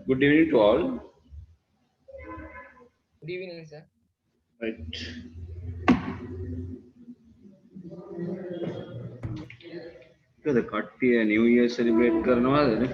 Good evening to all. Good evening, sir. Right. The කට්ටිය New Year celebrate කරනවාද නේ?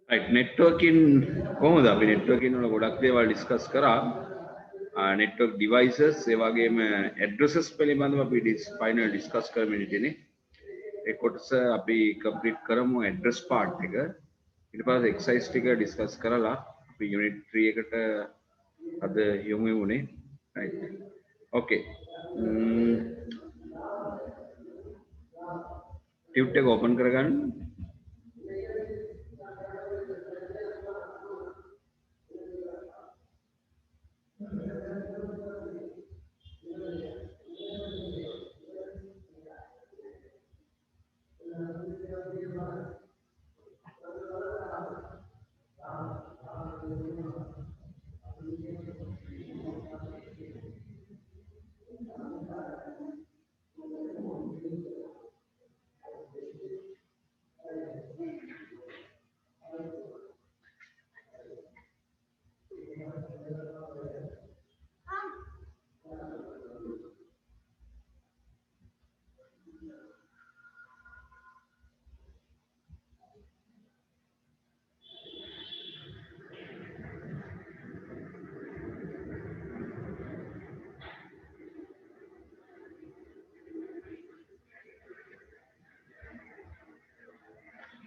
Right, networking කොහොමද අපි networking වල ගොඩක් දේවල් discuss කරා. network devices ඒ වගේම addresses පිළිබඳව අපි final discuss කරමින් ඉන්නේ. ඒ කොටස අපි complete කරමු address part එක. ඊට පස්සේ exercise ටික discuss කරලා අපි unit 3 එකට අද යොමු වුණේ. Right. Okay. tube එක open කරගන්න.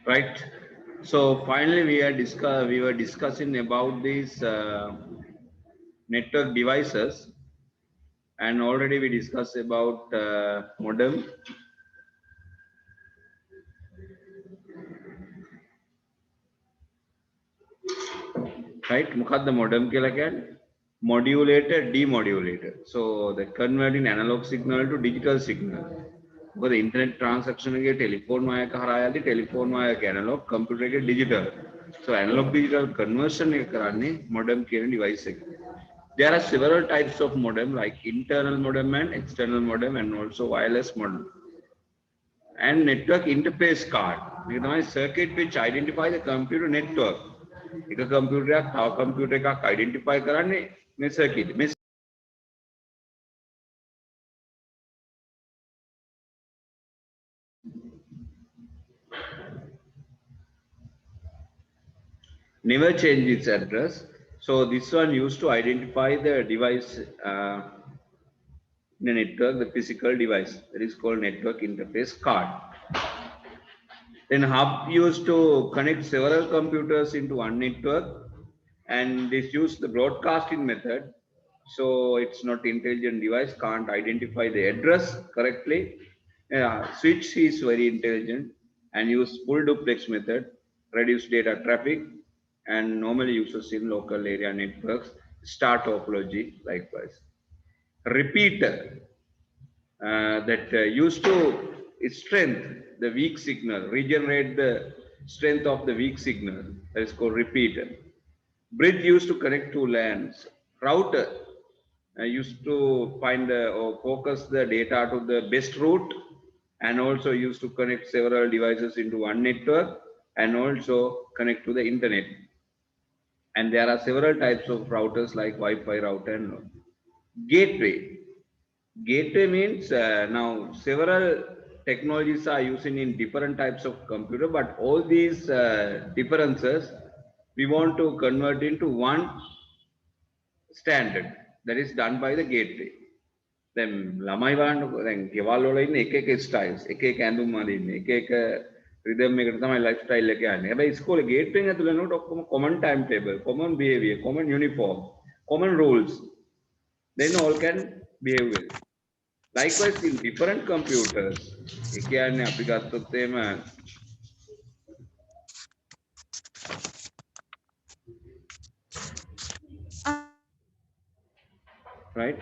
Right. So finally, we were discussing about these network devices, and already we discussed about modem. Right. මොකක්ද modem කියලා කියන්නේ? Modulator, demodulator. So the converting analog signal to digital signal. මොකද internet transaction එකේ telephone wire හරහා යද්දි telephone wire එක analog, computer එකේ digital. So analog digital conversion එක කරන්නේ modem කියන device එක. There are several types of modem like internal modem and external modem and also wireless modem. And network interface card. මේක තමයි circuit which identify the computer network. එක computer එකක් තව computer එකක් identify කරන්නේ මේ circuit. Never change its address. So this one used to identify the device in a network, the physical device. That is called network interface card. Then hub used to connect several computers into one network, and this used the broadcasting method. So it's not intelligent device, can't identify the address correctly. Switch is very intelligent and use full duplex method, reduce data traffic, and normally uses in local area networks. Star topology likewise. Repeater that used to strength the weak signal, regenerate the strength of the weak signal. That is called repeater. Bridge used to connect two LANs. Router used to find or focus the data to the best route, and also used to connect several devices into one network and also connect to the internet. And there are several types of routers like Wi-Fi router and gateway. Gateway means now several technologies are using in different types of computer, but all these differences we want to convert into one standard that is done by the gateway. Then ළමයි බලන්නකො දැන් ගෙවල් වල ඉන්න එක එක styles එක එක ඇඳුම් අඳින්නේ එක එක rhythm එකට තමයි life style එක යන්නේ. හැබැයි ඉස්කෝලේ gateway එක ඇතුළේ නෝට ඔක්කොම common timetable, common behavior, common uniform, common rules. Then all can behave well. Likewise in different computers, ඒ කියන්නේ අපි ගත්තොත් එහෙම right?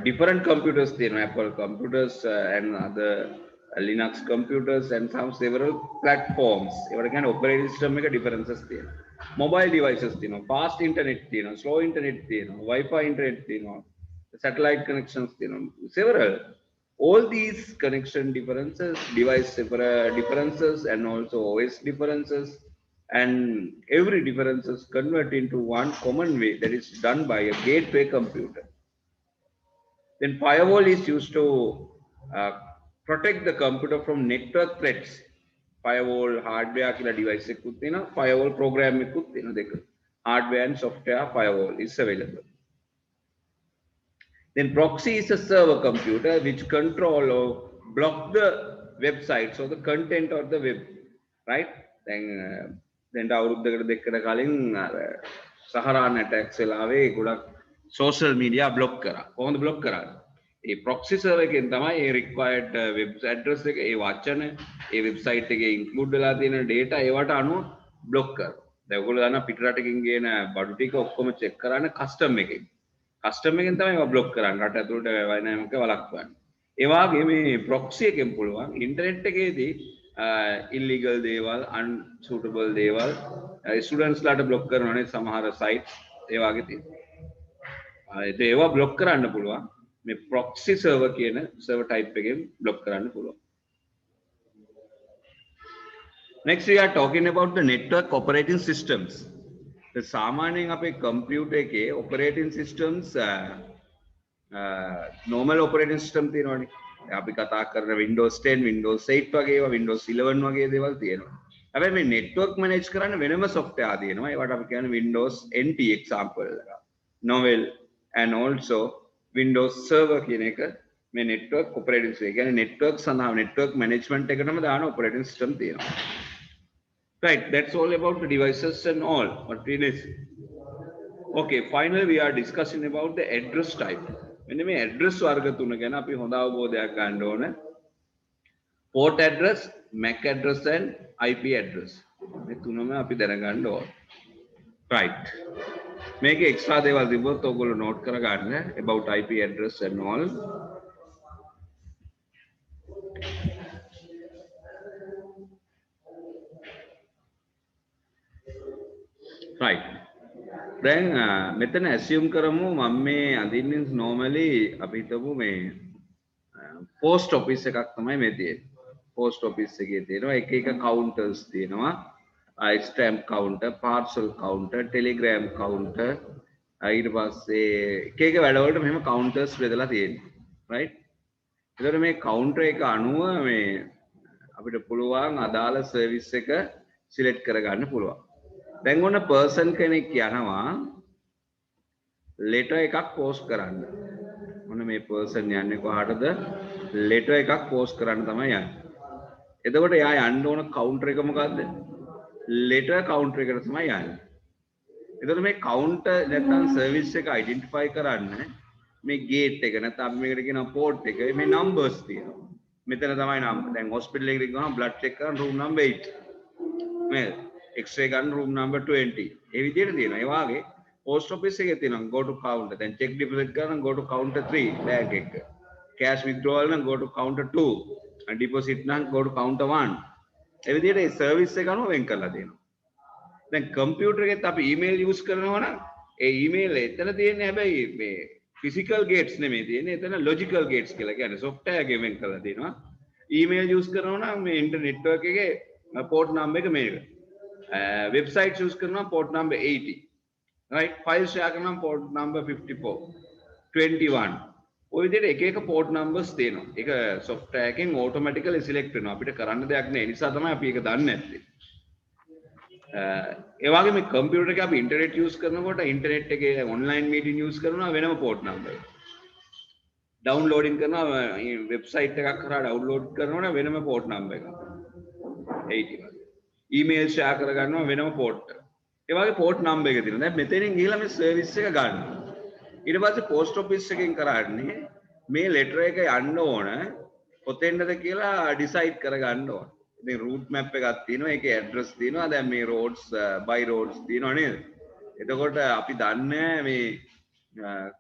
Different computers තියෙනවා, Apple computers and other Linux computers and some several platforms. ඒවට කියන්නේ operating system එක differences තියෙනවා. Mobile devices තියෙනවා, fast internet තියෙනවා, slow internet තියෙනවා, Wi-Fi internet තියෙනවා, satellite connections තියෙනවා, several. All these connection differences, device differences, and also OS differences, and every differences convert into one common way that is done by a gateway computer. Then firewall is used to protect the computer from network threats. Firewall hardware කියලා device එකකුත් තියෙනවා, firewall program එකකුත් තියෙනවා දෙක. Hardware and software firewall is available. Then proxy is a server computer which control or block the websites or the content of the web, right? Then අවුරුද්දකට දෙකකට කලින් Zahran attacks වෙලාවේ ගොඩක් social media block කරා. කොහොමද block කරන්නේ? ඒ proxy server එකෙන් තමයි ඒ required web address එක, ඒ වචන, ඒ website එකේ include වෙලා තියෙන data ඒවට අනුව block කරනවා. දැන් ඔයගොල්ලෝ දන්නා පිටරටකින් ගේන බඩු ටික ඔක්කොම check කරන්න custom එකෙන්. Custom එකෙන් තමයි ඒවා block කරන්නේ. රට ඇතුළට වයින්ෑමක වළක්වන්නේ. ඒ වගේ මේ proxy එකෙන් පුළුවන් internet එකේදී illegal දේවල්, unsuitable දේවල් students ලාට block කරනවානේ සමහර sites ඒ වගේ තියෙනවා. ඒවා block කරන්න පුළුවන්. මේ proxy server කියන server type එකෙන් block කරන්න පුළුවන්. Next we are talking about the network operating systems. සාමාන්‍යයෙන් අපේ computer එකේ operating systems normal operating system තියෙනවානේ. අපි කතා කරන Windows 10, Windows 8 වගේ ඒවා, Windows 11 වගේ දේවල් තියෙනවා. හැබැයි මේ network manage කරන්න වෙනම software තියෙනවා. ඒවට අපි කියන්නේ Windows NT example එක. Novel and also Windows Server කියන එක මේ network operating system. ඒ කියන්නේ network සඳහා network management එකටම දාන operating system තියෙනවා. Right, that's all about the devices and all what we need. Okay, finally we are discussing about the address type. මෙන්න මේ address වර්ග තුන ගැන අපි හොඳ අවබෝධයක් ගන්න ඕන. Port address, MAC address and IP address. මේ තුනම අපි දැනගන්න ඕන. Right. මේකේ extra දේවල් තිබ්බොත් ඔයගොල්ලෝ note කරගන්න about IP address and all. Right. Then මෙතන assume කරමු මම මේ අදින්නේ normally අපි හිතමු මේ post office එකක් තමයි මේ තියෙන්නේ. post office එකේ තියෙනවා එක එක counters තියෙනවා. stamp counter, parcel counter, telegram counter, ඊට පස්සේ එක එක වැඩවලට මෙහෙම counters බෙදලා තියෙනවා. right? ඒතර මේ counter එක අනුව මේ අපිට පුළුවන් අදාළ service එක select කරගන්න පුළුවන්. දැන් ඔන්න person කෙනෙක් යනවා letter එකක් post කරන්න. මොන මේ person යන්නේ කොහාටද? letter එකක් post කරන්න තමයි යන්නේ. එතකොට එයා යන්න ඕන counter එක මොකද්ද? letter counter එකට තමයි යන්නේ. එතකොට මේ counter නැත්නම් service එක identify කරන්න මේ gate එක නැත්නම් අපි මේකට කියනවා port එක මේ numbers තියෙනවා. මෙතන තමයි number. දැන් hospital එකකට ගිහම blood check කරන room number 8. මේ X-ray ගන්න room number 20. ඒ විදිහට තියෙනවා. ඒ වාගේ post office එකේ තියෙනවා go to counter. දැන් check deposit කරන go to counter 3 bank එක. cash withdrawal නම් go to counter 2. and deposit නම් go to counter 1. ඒ විදිහට ඒ service එක අනුව වෙන් කරලා දෙනවා. දැන් computer එකෙත් අපි email use කරනවා නම් ඒ email එතන තියෙන්නේ හැබැයි මේ physical gates නෙමෙයි තියෙන්නේ. එතන logical gates කියලා කියන්නේ software එකෙන් වෙන් කරලා දෙනවා. email use කරනවා නම් මේ internet network එකේ port number එක මේක. Websites use කරනවා port number 80. right? File share කරනවා port number 54, 21. ඔය විදිහට එක එක port numbers තියෙනවා. ඒක software එකෙන් automatically select වෙනවා. අපිට කරන්න දෙයක් නැහැ. ඒ නිසා තමයි අපි ඒක දන්නේ නැත්තේ. ඒ වගේ මේ computer එකේ අපි internet use කරනකොට internet එකේ online meeting use කරනවා වෙනම port number. downloading කරනවා website එකක් කරා download කරනවා වෙනම port number එකක්. 80. email share කරගන්නවා වෙනම port. ඒ වගේ port number එක තියෙනවා. දැන් මෙතනින් ගිහලා මේ service එක ගන්නවා. ඊට පස්සේ post office එකෙන් කරන්නේ මේ letter එක යන්න ඕන කොතෙන්ද කියලා decide කරගන්න ඕන. ඉතින් route map එකක් තියෙනවා. ඒකේ address තියෙනවා. දැන් මේ roads by roads තියෙනවා නේද? එතකොට අපි දන්නේ මේ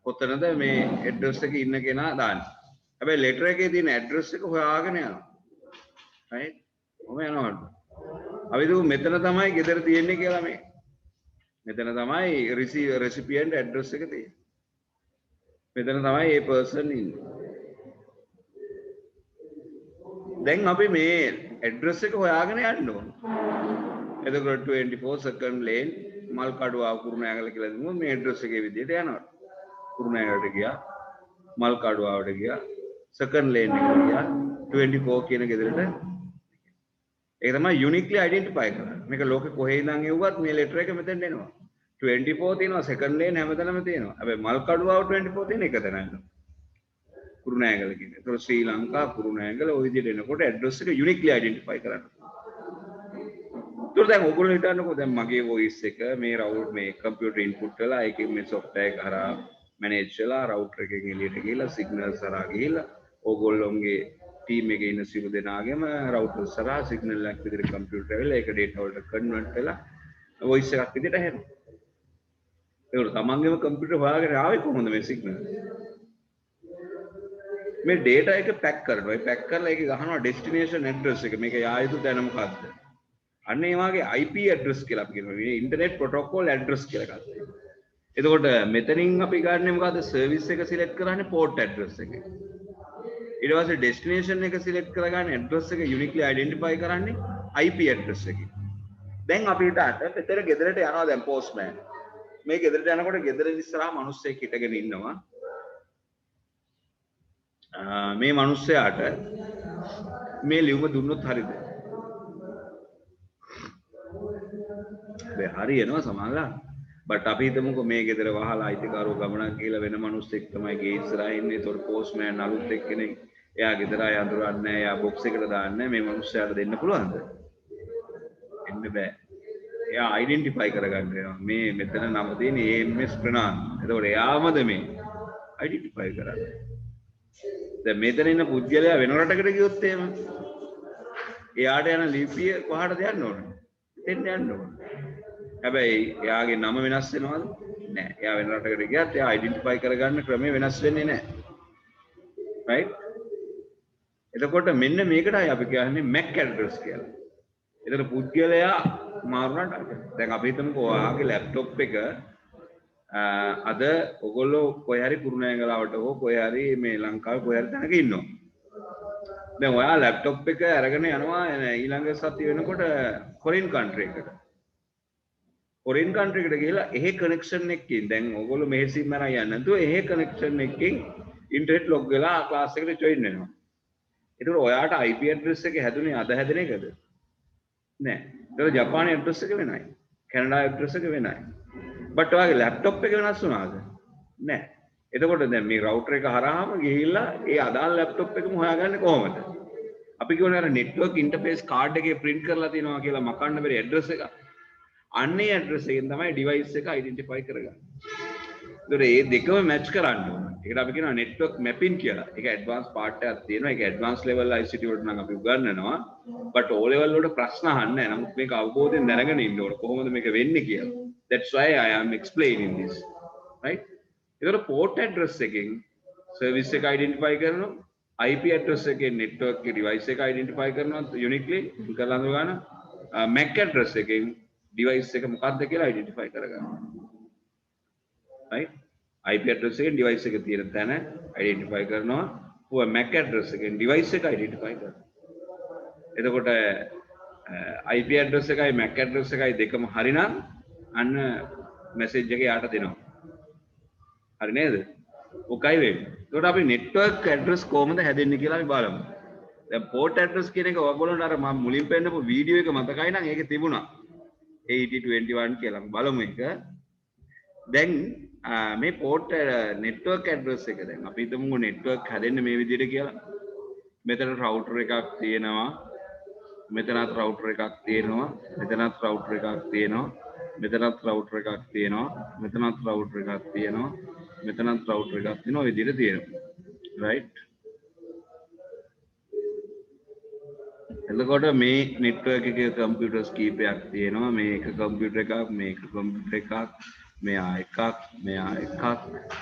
කොතනද මේ ඇඩ්‍රස් එක ඉන්න කෙනා දාන්නේ. හැබැයි ලෙටර් එකේ තියෙන ඇඩ්‍රස් එක හොයාගෙන යනවා. right? ඔම යනවලු. අපි දුක මෙතන තමයි ගෙදර තියෙන්නේ කියලා මේ. මෙතන තමයි recipient address එක තියෙන්නේ. මෙතන තමයි මේ person ඉන්නේ. දැන් අපි මේ address එක හොයාගෙන යන්න ඕන. එතකොට 24 second lane මල්කඩුව කුරුණෑගල කියලා දුන්නොත් මේ address එකේ විදිහට යනවා. කුරුණෑගලට ගියා, මල්කඩුවට ගියා, second lane එකට ගියා, 24 කියන ගෙදරට. ඒක තමයි uniquely identify කරන්නේ. මේක ලෝකෙ කොහේ ඉඳන් එව්වත් මේ letter එක මෙතෙන් එනවා. 24 තියෙනවා, second lane හැමතැනම තියෙනවා. හැබැයි මල්කඩුව 24 තියෙන එක තැනක්. කුරුණෑගල කියන්නේ. ඒතකොට ශ්‍රී ලංකා කුරුණෑගල ওই විදිහට එනකොට ඇඩ්‍රස් එක යුනික්ලි අයිඩෙන්ටිෆයි කරන්න. ඒතකොට දැන් ඔයගොල්ලෝ හිතන්නකෝ දැන් මගේ වොයිස් එක මේ රවුට් මේ කම්පියුටර් ඉන්පුට් කරලා ඒකෙන් මේ software එක හරහා මැනේජ් කරලා රවුටර් එකෙන් එළියට ගිහලා සිග්නල්ස් හරහා ගිහලා ඕගොල්ලෝගේ ටීම් එකේ ඉන්න සියලු දෙනාගේම රවුටර් හරහා සිග්නල් එකක් විදිහට කම්පියුටර් වෙලා ඒක ඩේටා වලට කන්වර්ට් වෙලා වොයිස් එකක් විදිහට හැදෙනවා. ඒක තමන්ගේම කම්පියුටර් හොයාගෙන ආවේ කොහොමද මේ සිග්නල්? මේ ඩේටා එක පැක් කරනවා. ඒ පැක් කරලා ඒක ගහනවා ඩෙස්ටිනේෂන් ඇඩ්‍රස් එක. මේක යා යුතු තැන මොකක්ද? අන්න ඒ වගේ IP ඇඩ්‍රස් කියලා අපි කියනවා. මේ ඉන්ටර්නෙට් ප්‍රොටෝකෝල් ඇඩ්‍රස් කියලා එකක් තියෙනවා. එතකොට මෙතනින් අපි ගන්න මොකද්ද? සර්විස් එක සිලෙක්ට් කරන්නේ පෝට් ඇඩ්‍රස් එක. ඊට පස්සේ ඩෙස්ටිනේෂන් එක සිලෙක්ට් කරගන්න ඇඩ්‍රස් එක යුනික්ලි අයිඩෙන්ටිෆයි කරන්නේ IP ඇඩ්‍රස් එකකින්. දැන් අපිට මෙතන ගෙදරට යනවා දැන් පෝස්ට්මෑන්. මේ ගෙදරට යනකොට ගෙදර ඉස්සරහා මිනිස්සෙක් හිටගෙන ඉන්නවා. මේ මිනිස්සයාට මේ ලියුම දුන්නොත් හරිද? හරි එනවා සමහරවල්. බට් අපි හිතමුකෝ මේ ගෙදර වහලා අයිතිකාරෝ ගමනක් ගිහලා වෙන මිනිස්සෙක් තමයි ගේ ඉස්සරහා ඉන්නේ. ඒතකොට පෝස්ට්මෑන් අලුත් එක්කෙනෙක්. එයා ගෙදර ආය අඳුරන්නේ නැහැ. එයා බොක්ස් එකට දාන්නේ මේ මිනිස්සයාට දෙන්න පුළුවන්ද? එන්න බෑ. එයා අයිඩෙන්ටිෆයි කරගන්න වෙනවා. මේ මෙතන නම තියෙන AMS ප්‍රනාන්දු. එතකොට එයාමද මේ අයිඩෙන්ටිෆයි කරන්නේ. දැන් මෙතන ඉන්න පුද්ගලයා වෙන රටකට ගියොත් එහෙම එයාට යන ලිපිය කොහාටද යන්න ඕනේ? එතෙන් යන්න ඕනේ. හැබැයි එයාගේ නම වෙනස් වෙනවද? නෑ. එයා වෙන රටකට ගියත් එයා අයිඩෙන්ටිෆයි කරගන්න ක්‍රමය වෙනස් වෙන්නේ නෑ. right? එතකොට මෙන්න මේකටයි අපි කියන්නේ MAC address කියලා. ඒතර පුද්ගලයා මාරුනට දැන් අපි හිතමුකෝ ඔයාගේ ලැප්ටොප් එක අද ඔයගොල්ලෝ කොහේ හරි කුරුණෑගලවට හෝ කොහේ හරි මේ ලංකාවේ කොහේ හරි තැනක ඉන්නවා. දැන් ඔයා ලැප්ටොප් එක අරගෙන යනවා ඊළඟ සතිය වෙනකොට ෆොරින් කන්ට්‍රි එකකට. ෆොරින් කන්ට්‍රි එකට ගිහලා එහෙ කනෙක්ෂන් එකකින් දැන් ඔයගොල්ලෝ මෙහෙ සිම් අරන් යන්නේ නැතුව එහෙ කනෙක්ෂන් එකකින් ඉන්ටර්නෙට් ලොග් වෙලා ක්ලාස් එකට ජොයින් වෙනවා. ඒතකොට ඔයාට IP ඇඩ්‍රස් එක හැදුනේ අද හැදෙන එකද? නෑ. ඒක ජපානයේ ඇඩ්‍රස් එක වෙනයි. කැනඩාවේ ඇඩ්‍රස් එක වෙනයි. බට් ඔයාගේ ලැප්ටොප් එක වෙනස් වුණාද? නෑ. එතකොට දැන් මේ රවුටර් එක හරහාම ගිහිල්ලා ඒ අදාළ ලැප්ටොප් එකම හොයාගන්නේ කොහොමද? අපි කියවනේ අර නෙට්වර්ක් ඉන්ටර්ෆේස් කාඩ් එකේ print කරලා තියෙනවා කියලා මකන්න බැරි ඇඩ්‍රස් එක. අන්නේ ඇඩ්‍රස් එකෙන් තමයි ඩිවයිස් එක අයිඩෙන්ටිෆයි කරගන්නේ. ඒතකොට මේ දෙකම මැච් කරන්න ඕන. ඒකට අපි කියනවා නෙට්වර්ක් මැපින් කියලා. ඒක ඇඩ්වාන්ස් පාර්ට් එකක් තියෙනවා. ඒක ඇඩ්වාන්ස් ලෙවල් ICT වලට නම් අපි උගන්වනවා. බට් O level වලට ප්‍රශ්න අහන්නේ නැහැ. නමුත් මේක අවබෝධයෙන් දැනගෙන ඉන්න ඕන. කොහොමද මේක වෙන්නේ කියලා. That's why I am explaining this. Right? ඒතකොට port address එකෙන් service එක identify කරනවා. IP address එකෙන් network එක device එක identify කරනවා uniquely කරලා අඳුර ගන්න. MAC address එකෙන් device එක මොකක්ද කියලා identify කරගන්නවා. right? IP address එකෙන් device එක තියෙන තැන identify කරනවා. MAC address එකෙන් device එක identify කරනවා. එතකොට IP address එකයි MAC address එකයි දෙකම හරිනම් අන්න message එක යාට දෙනවා. හරි නේද? ඔකයි වෙන්නේ. එතකොට අපි network address කොහොමද හැදෙන්නේ කියලා අපි බලමු. දැන් port address කියන එක ඔයගොල්ලන්ට අර මම මුලින් පෙන්නපු වීඩියෝ එක මතකයි නම් ඒකේ තිබුණා. 8021 කියලා අපි බලමු එක. දැන් මේ port network address එක දැන් අපි හිතමු network හැදෙන්නේ මේ විදිහට කියලා. මෙතන router එකක් තියෙනවා. මෙතනත් router එකක් තියෙනවා. මෙතනත් router එකක් තියෙනවා. මෙතනත් router එකක් තියෙනවා. මෙතනත් router එකක් තියෙනවා. මෙතනත් router එකක් තියෙනවා. ඔය විදිහට තියෙනවා. right? එතකොට මේ network එකේ computers කීපයක් තියෙනවා. මේක computer එකක්, මේක computer එකක්, මෙයා එකක් මෙයා එකක්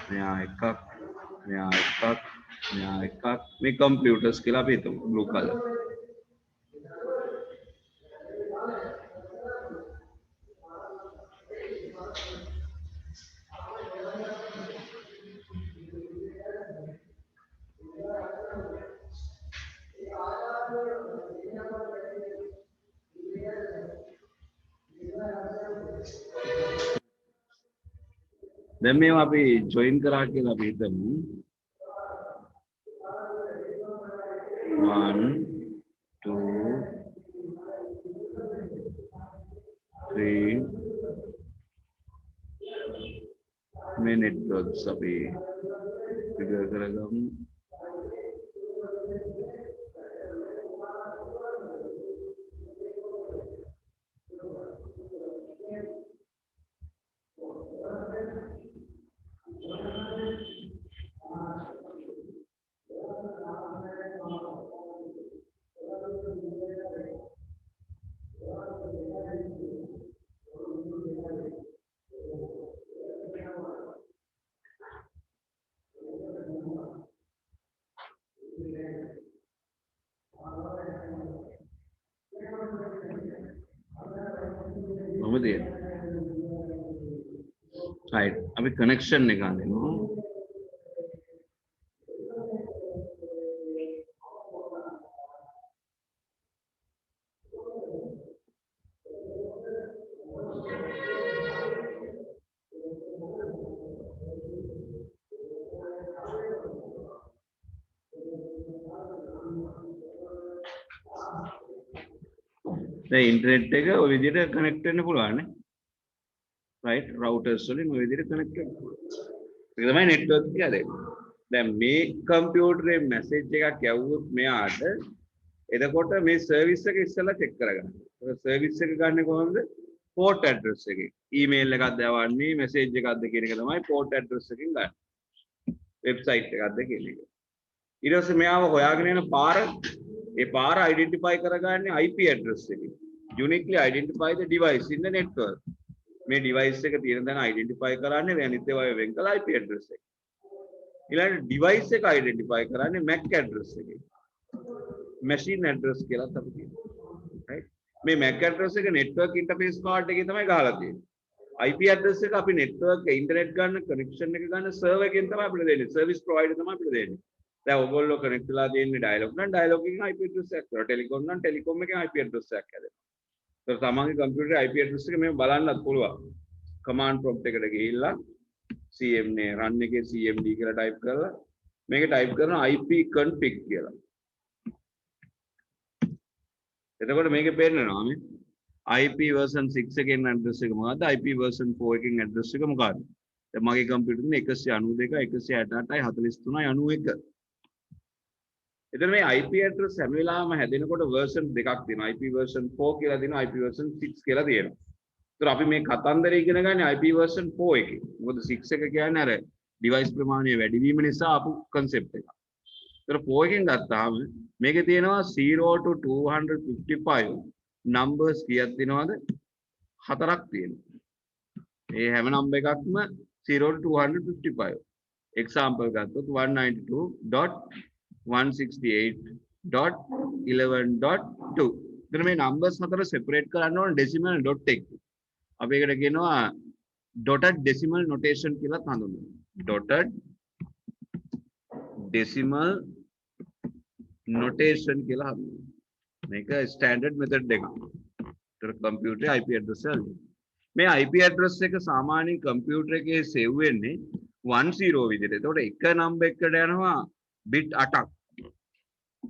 මෙයා එකක් මෙයා එකක් මෙයා එකක් මේ කම්පියුටර්ස් කියලා අපි හිතමු බ්ලූ කලර් දැන් මේවා අපි ජොයින් කරා කියලා අපි හිතමු 1 2 3 මේ නෙට්වර්ක්ස් අපි ෆිගර් කරගමු මොකද right අපි කනෙක්ෂන් එක ගන්නවා දැන් ඉන්ටර්නෙට් එක ඔය විදිහට කනෙක්ට් වෙන්න පුළුවන් නේ right routers වලින් ඔය විදිහට කනෙක්ට් වෙන්න පුළුවන් ඒක තමයි නෙට්වර්ක් කියන්නේ දැන් මේ කම්පියුටරේ මැසේජ් එකක් යවුවොත් මෙයාට එතකොට මේ සර්විස් එක ඉස්සෙල්ලා චෙක් කරගන්න. ඒක සර්විස් එක ගන්න කොහොමද? port address එකේ. email එකක්ද යවන්නේ message එකක්ද කියන එක තමයි port address එකෙන් ගන්න. website එකක්ද කියන එක. ඊට පස්සේ මෙයාව හොයාගෙන යන පාර ඒ පාර identify කරගන්නේ IP address එකෙන්. uniquely identify the device in the network. මේ device එක තියෙන තැන identify කරන්නේ අනිත් ඒවා වෙන් කළා IP address එක. ඊළඟට device එක identify කරන්නේ MAC address එකෙන්. machine address කියලා තමයි කියනවා. right? මේ MAC address එක network interface card එකේ තමයි ගහලා තියෙන්නේ. IP address එක අපි network internet ගන්න connection එක ගන්න server එකෙන් තමයි අපිට දෙන්නේ. service provider තමයි අපිට දෙන්නේ. දැන් ඔයගොල්ලෝ connect වෙලා තියෙන්නේ dialog නම් dialog එකෙන් IP address එකක් කරනවා. telecom නම් telecom එකෙන් IP address එකක් හැදෙනවා. ඒත් තමන්ගේ computer IP address එක මේ බලන්නත් පුළුවන්. command prompt එකට ගිහිල්ලා cmd run එකේ cmd කියලා type කරලා මේක type කරනවා IP config කියලා. එතකොට මේකේ පේන්නනවා මේ IP version 6 එකෙන් address එක මොකද්ද IP version 4 එකෙන් address එක මොකද්ද දැන් මගේ කම්පියුටර් එකේ 192 168යි 43යි 91 එතන මේ IP address හැම වෙලාවෙම හැදෙනකොට version දෙකක් තියෙනවා IP version 4 කියලා තියෙනවා IP version 6 කියලා තියෙනවා ඒතර අපි මේ කතන්දරය ඉගෙන ගන්න IP version 4 එකේ මොකද 6 එක කියන්නේ අර device ප්‍රමාණය වැඩි වීම නිසා ආපු concept එකක් ඒතර 4 එකෙන් ගත්තාම මේකේ තියෙනවා 0 to 255 numbers කීයක් තියෙනවද? හතරක් තියෙනවා. මේ හැම number එකක්ම 0 to 255. example ගත්තොත් 192.168.11.2. එතන මේ numbers හතර separate කරන්න ඕන decimal dot එක. අපි ඒකට කියනවා dotted decimal notation කියලා හඳුන්වනවා. dotted decimal notation කියලා හඳුන්වනවා. මේක ස්ටෑන්ඩඩ් මෙතඩ් එකක්. ඒතර කම්පියුටරේ IP address එක. මේ IP address එක සාමාන්‍යයෙන් කම්පියුටර් එකේ සේව් වෙන්නේ 10 විදිහට. ඒතකොට එක නම්බර් එකකට යනවා bit 8ක්.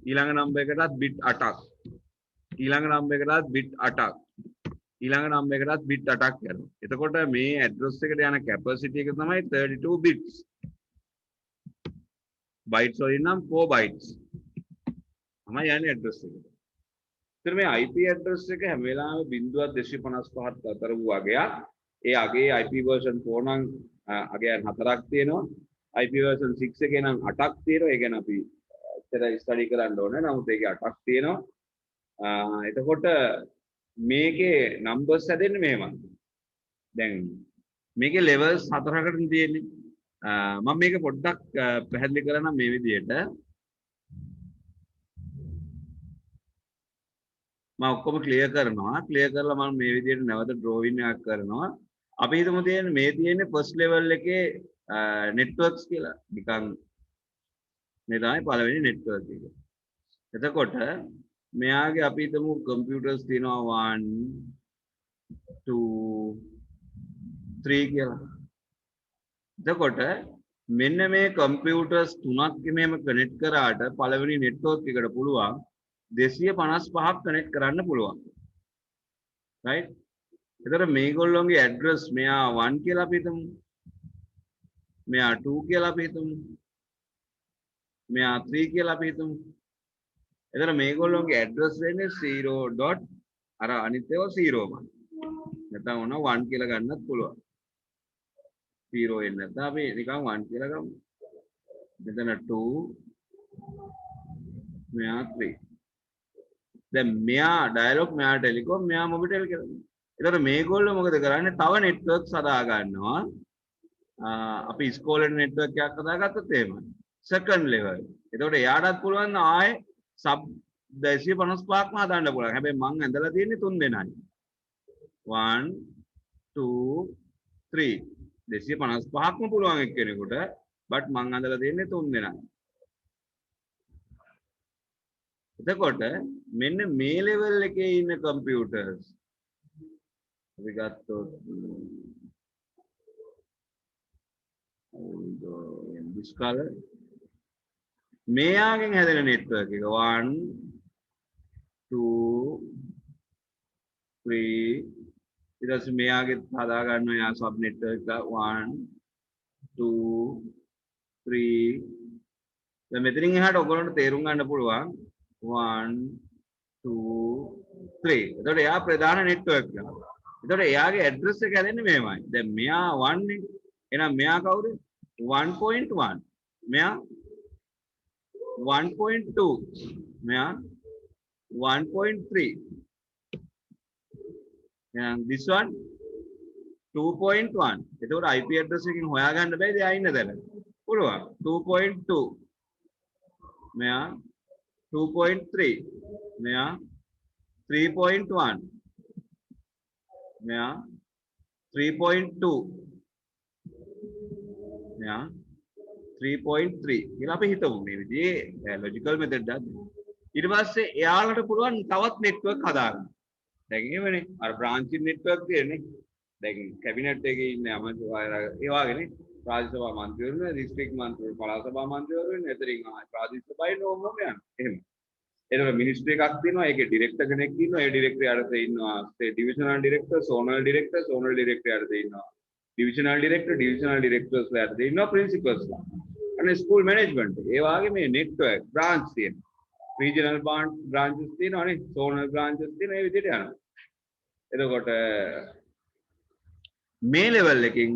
ඊළඟ නම්බර් එකටත් bit 8ක්. ඊළඟ නම්බර් එකටත් bit 8ක්. ඊළඟ නම්බර් එකටත් bit 8ක් යනවා. එතකොට මේ address එකට යන capacity එක තමයි 32 bits. bytes වලින් නම් 4 bytes. තමයි යන්නේ address එකට. ඉතින් මේ IP address එක හැම වෙලාවෙම 0.255ක් අතර වූ අගයක්. ඒ අගේ IP version 4 නම් අගයන් 4ක් තියෙනවා. IP version 6 එකේ නම් 8ක් තියෙනවා. ඒ කියන්නේ අපි ඇත්තට ස්ටඩි කරන්න ඕනේ. නමුත් ඒකේ 8ක් තියෙනවා. එතකොට මේකේ numbers හැදෙන්නේ මෙහෙමයි. දැන් මේකේ levels 4කට තියෙන්නේ. මම මේක පොඩ්ඩක් පැහැදිලි කරන්න මේ විදිහට. මම ඔක්කොම ක්ලියර් කරනවා. ක්ලියර් කරලා මම මේ විදිහට නැවත drawing එකක් කරනවා. අපි හිතමු තියෙන්නේ මේ තියෙන්නේ first level එකේ networks කියලා. නිකන් මේ තමයි පළවෙනි network එක. එතකොට මෙයාගේ අපි හිතමු computers තියෙනවා 1 2 3 කියලා. එතකොට මෙන්න මේ computers තුනක් මෙහෙම connect කරාට පළවෙනි network එකට පුළුවන් 255ක් connect කරන්න පුළුවන්. right? එතකොට මේගොල්ලෝගේ address මෙයා 1 කියලා අපි හිතමු. මෙයා 2 කියලා අපි හිතමු. මෙයා 3 කියලා අපි හිතමු. එතකොට මේගොල්ලෝගේ address වෙන්නේ 0. අර අනිත් ඒවා 0මයි. නැත්නම් ඕන 1 කියලා ගන්නත් පුළුවන්. 0 එන්නේ නැත්නම් අපි නිකන් 1 කියලා ගමු. මෙතන 2 මෙයා 3. දැන් මෙයා ඩයලොග් මෙයා ටෙලිකොම් මෙයා මොබිටෙල් කියලා. එතකොට මේගොල්ලෝ මොකද කරන්නේ? තව නෙට්වර්ක්ස් හදා ගන්නවා. අපි ඉස්කෝලේ නෙට්වර්ක් එකක් හදාගත්තොත් එහෙමයි. Second level. එතකොට එයාටත් පුළුවන් ආයේ සබ් 255ක්ම හදාන්න පුළුවන්. හැබැයි මං ඇඳලා තියෙන්නේ 3 දෙනායි. 1 2 3 255ක්ම පුළුවන් එක්කෙනෙකුට බට් මං අඳලා දෙන්නේ 3 දෙනායි. එතකොට මෙන්න මේ ලෙවල් එකේ ඉන්න කම්පියුටර්ස් අපි ගත්තොත් this color මෙයාගෙන් හැදෙන නෙට්වර්ක් එක 1 2 3 ඊට පස්සේ මෙයාගේ හදා ගන්නවා යා සබ් නෙට්වර්ක් එක 1 2 3 දැන් මෙතනින් එහාට ඔයගොල්ලන්ට තේරුම් ගන්න පුළුවන් 1 2 3 එතකොට එයා ප්‍රධාන නෙට්වර්ක් එක. එතකොට එයාගේ ඇඩ්‍රස් එක හැදෙන්නේ මෙහෙමයි. දැන් මෙයා 1 නේ. එහෙනම් මෙයා කවුද? 1.1. මෙයා 1.2. මෙයා 1.3. එහෙනම් this one 2.1. එතකොට IP address එකකින් හොයාගන්න බැයිද එයා ඉන්න තැන? පුළුවන්. 2.2. මෙයා 2.3. මෙයා 3.1. මෙයා 3.2. මෙයා 3.3 කියලා අපි හිතමු මේ විදිහේ ලොජිකල් මෙතඩ් එකක්. ඊට පස්සේ එයාලට පුළුවන් තවත් නෙට්වර්ක් හදාගන්න. දැන් එහෙමනේ අර බ්‍රාන්චින් නෙට්වර්ක් තියෙන්නේ. දැන් කැබිනට් එකේ ඉන්න අමාත්‍යවරු ඒ වගේනේ රාජ්‍ය සභා මන්ත්‍රීවරු දිස්ත්‍රික් මන්ත්‍රීවරු පළාත් සභා මන්ත්‍රීවරු වෙන එතරින් ප්‍රාදේශීය සභාවේ ඕමම යනවා. එහෙම. එතකොට මිනිස්ට්‍රි එකක් තියෙනවා. ඒකේ ඩිරෙක්ටර් කෙනෙක් ඉන්නවා. ඒ ඩිරෙක්ටර් යටතේ ඉන්නවා ඩිවිෂනල් ඩිරෙක්ටර්, සෝනල් ඩිරෙක්ටර්, සෝනල් ඩිරෙක්ටර් යටතේ ඉන්නවා ඩිවිෂනල් ඩිරෙක්ටර්, ඩිවිෂනල් ඩිරෙක්ටර්ස්ලා යටතේ ඉන්නවා ප්‍රින්සිපල්ස්ලා. අනේ ස්කූල් මැනේජ්මන්ට්. ඒ වගේ මේ නෙට්වර්ක් බ්‍රාන්ච් තියෙනවා. රීජනල් බ්‍රාන්චස් තියෙනවානේ. සෝනල් බ්‍රාන්චස් තියෙනවා. ඒ විදිහට යනවා. එතකොට මේ ලෙවල් එකකින්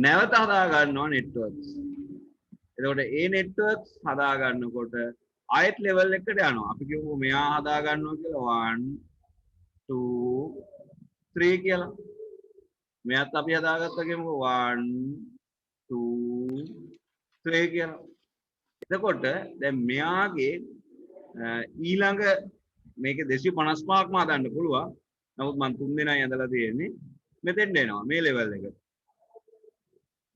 නැවත හදා ගන්නවා නෙට්වර්ක්ස්. එතකොට ඒ නෙට්වර්ක්ස් හදා ගන්නකොට ආයෙත් ලෙවල් එකට යනවා. අපි කියමු මෙයා හදා ගන්නවා කියලා 1 2 3 කියලා. මෙයාත් අපි හදාගත්තා කියමුකෝ 1 2 3 කියලා. එතකොට දැන් මෙයාගේ ඊළඟ මේකේ 255ක්ම හදන්න පුළුවන්. නමුත් මම 3 දෙනයි ඇඳලා තියෙන්නේ. මෙතෙන්ට එනවා මේ ලෙවල් එකට.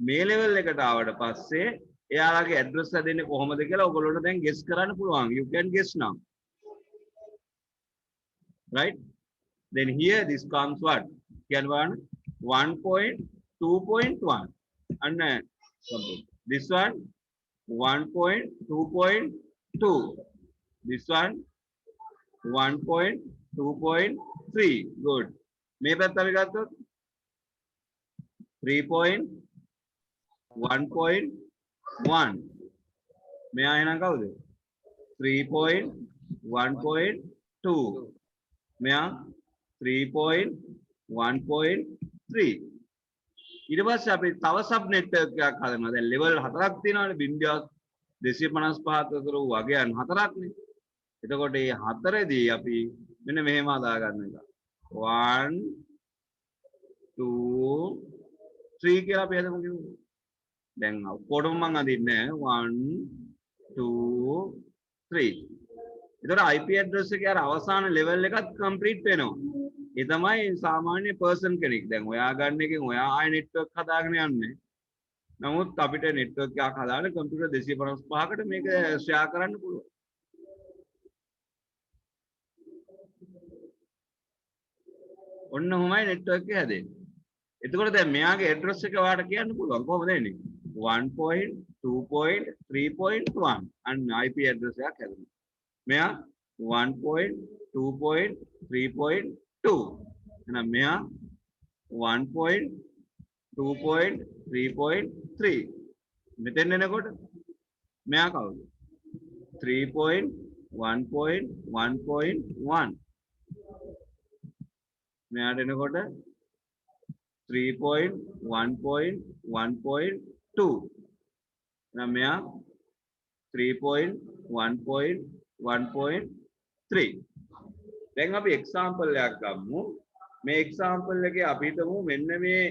මේ ලෙවල් එකට ආවට පස්සේ එයාලගේ ඇඩ්‍රස් හැදෙන්නේ කොහොමද කියලා ඔයගොල්ලන්ට දැන් ගෙස් කරන්න පුළුවන්. You can guess now. Right? Then here this comes what? Can one 1.2.1 and this one 1.2.2. This one 1.2.3. Good. මේ පැත්ත අපි ගත්තොත් 3.1.1. මෙයා එහෙනම් කවුද? 3.1.2. මෙයා 3.1.3. ඊට පස්සේ අපි තව සබ් නෙට්වර්ක් එකක් හදනවා. දැන් ලෙවල් 4ක් තියෙනවානේ 255 අතර වගයන් 4ක්නේ. එතකොට මේ 4දී අපි මෙන්න මෙහෙම හදා ගන්න එක. 1 2 3 කියලා අපි හදමු කිව්වොත්. දැන් ඔක්කොටම මම අදින්නේ 1 2 3. ඒතර IP address එකේ අර අවසාන level එකත් complete වෙනවා. ඒ තමයි සාමාන්‍ය person කෙනෙක්. දැන් ඔයා ගන්න එකෙන් ඔයා ආය network හදාගෙන යන්නේ. නමුත් අපිට network එකක් හදාගෙන computer 255කට මේක share කරන්න පුළුවන්. ඔන්න ඔහොමයි network එක හැදෙන්නේ. එතකොට දැන් මෙයාගේ address එක ඔයාලට කියන්න පුළුවන් කොහොමද එන්නේ? 1.2.3.1 අන්න IP address එකක් හැදුණා. මෙයා 1.2.3.2 එහෙනම් මෙයා 1.2.3.3 මෙතෙන් එනකොට මෙයා කවුද? 3.1.1.1 මෙයාට එනකොට 3.1.1.2 එහෙනම් මෙයා 3.1.1.3 දැන් අපි එක්සැම්පල් එකක් ගමු මේ එක්සැම්පල් එකේ අපි හිතමු මෙන්න මේ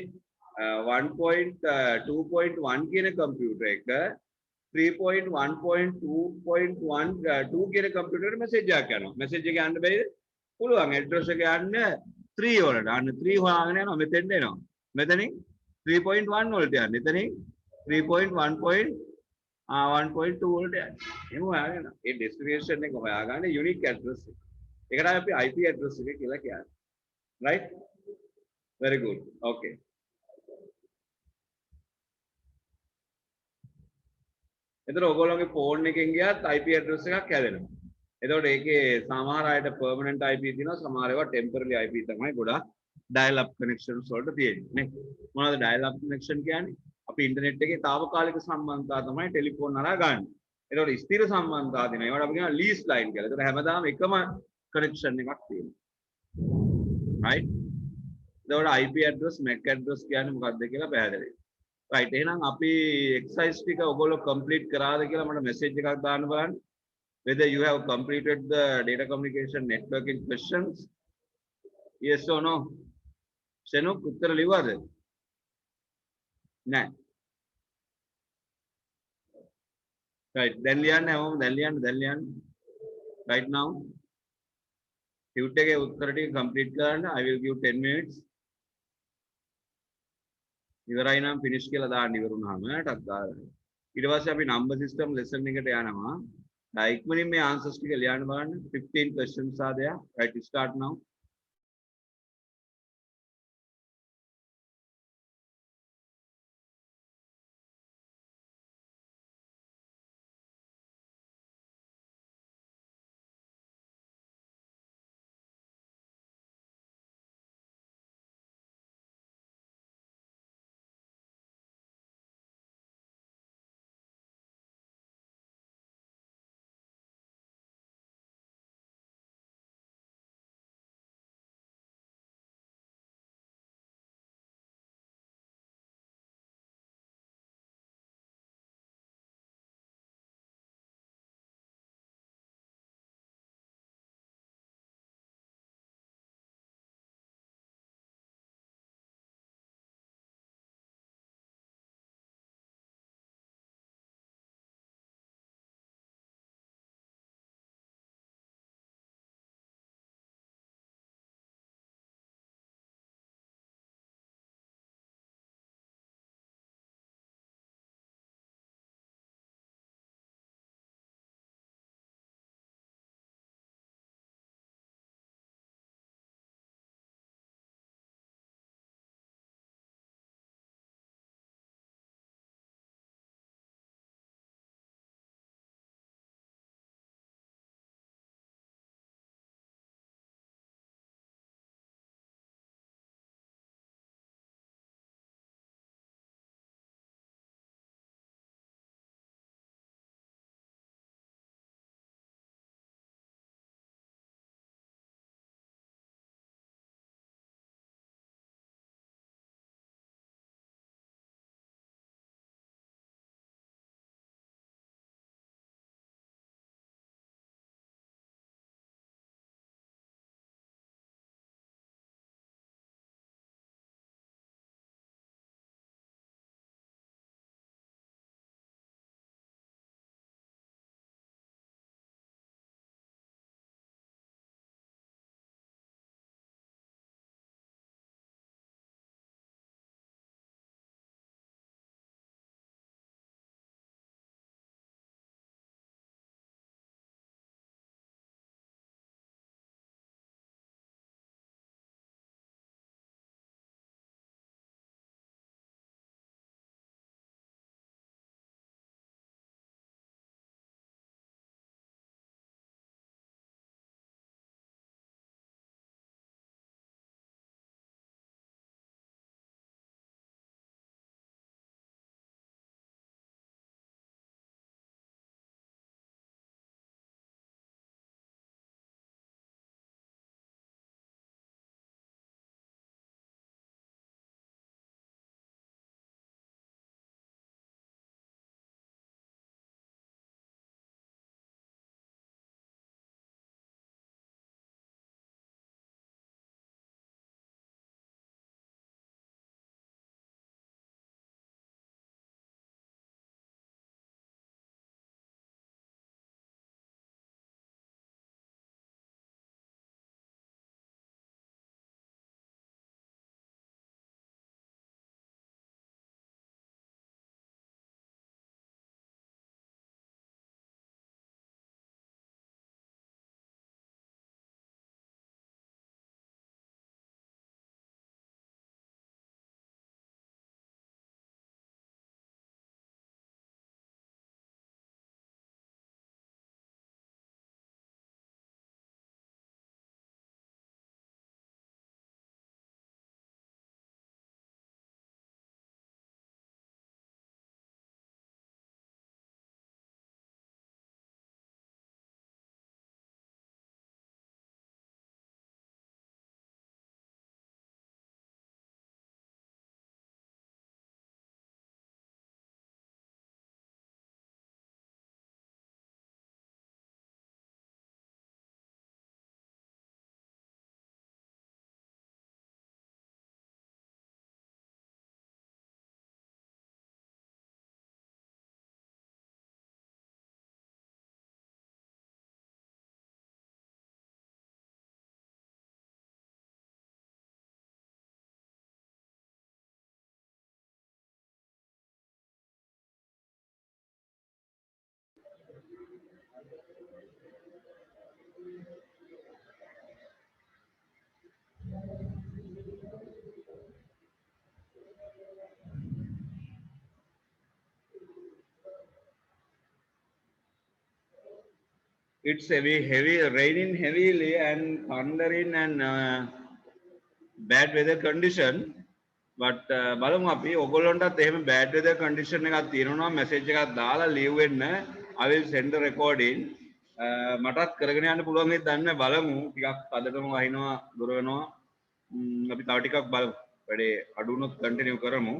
1.2.1 කියන කම්පියුටර් එක 3.1.2.12 කියන කම්පියුටරේට මෙසේජ් එකක් යනවා මෙසේජ් එක යන්න බැරිද පුළුවන් ඇඩ්‍රස් එක යන්න 3 වලට අන්න 3 හොයාගෙන යනවා මෙතෙන්ට එනවා මෙතනින් 3.1 වලට යන්න එතනින් 3.1.1.2 වලට යන්න එහෙම හොයාගෙන ඒ ඩෙස්ටිනේෂන් එක හොයාගන්න යුනික් ඇඩ්‍රස් එක ඒකට අපි IP ඇඩ්‍රස් එක කියලා කියන්නේ right very good okay එතකොට ඔයගොල්ලෝගේ ෆෝන් එකෙන් ගියත් IP ඇඩ්‍රස් එකක් හැදෙනවා එතකොට ඒකේ සමහර අයට permanent IP තියෙනවා සමහර ඒවා temporary IP තමයි ගොඩාක් dial up connections වලට තියෙන්නේ නේ මොනවද dial up connection කියන්නේ අපි ඉන්ටර්නෙට් එකේ తాවකාලික සම්බන්ධතා තමයි ටෙලිෆෝන් හරහා ගන්න. ඒතකොට ස්ථිර සම්බන්ධතා දෙනවා. ඒවට අපි කියනවා lease line කියලා. ඒතකොට හැමදාම එකම connection එකක් තියෙනවා. right? එතකොට IP address MAC address කියන්නේ මොකක්ද කියලා පැහැදිලි. right එහෙනම් අපි exercise ටික ඔයගොල්ලෝ complete කරාද කියලා මට message එකක් දාන්න බලන්න. Whether you have completed the data communication networking questions? Yes or no? සෙනුක් උත්තර ලිව්වද? නෑ. right දැන් ලියන්න හැමෝම දැන් ලියන්න right now Tutor එකේ උත්තර ටික complete කරන්න I will give 10 minutes ඉවරයි නම් finish කියලා දාන්න ඉවරුනහම ටක් ගාලා ඊට පස්සේ අපි number system lesson එකට යනවා ඉක්මනින් මේ answers ටික ලියන්න බලන්න 15 questions are there right start now it's heavy raining heavily and thundering and bad weather condition. But බලමු අපි ඔයගොල්ලන්ටත් එහෙම bad weather condition එකක් තියෙනවා message එකක් දාලා leave වෙන්න. I will send the recording. මටත් කරගෙන යන්න පුළුවන් වෙයිද දන්නේ නැහැ. බලමු ටිකක් අදටම වහිනවා දුර වෙනවා. අපි තව ටිකක් බලමු. වැඩේ අඩු වුණොත් continue කරමු.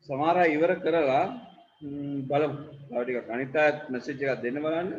සමහර අය ඉවර කරලා බලමු. තව ටිකක් අනිත් අයත් මැසේජ් එකක් දෙන්න බලන්න.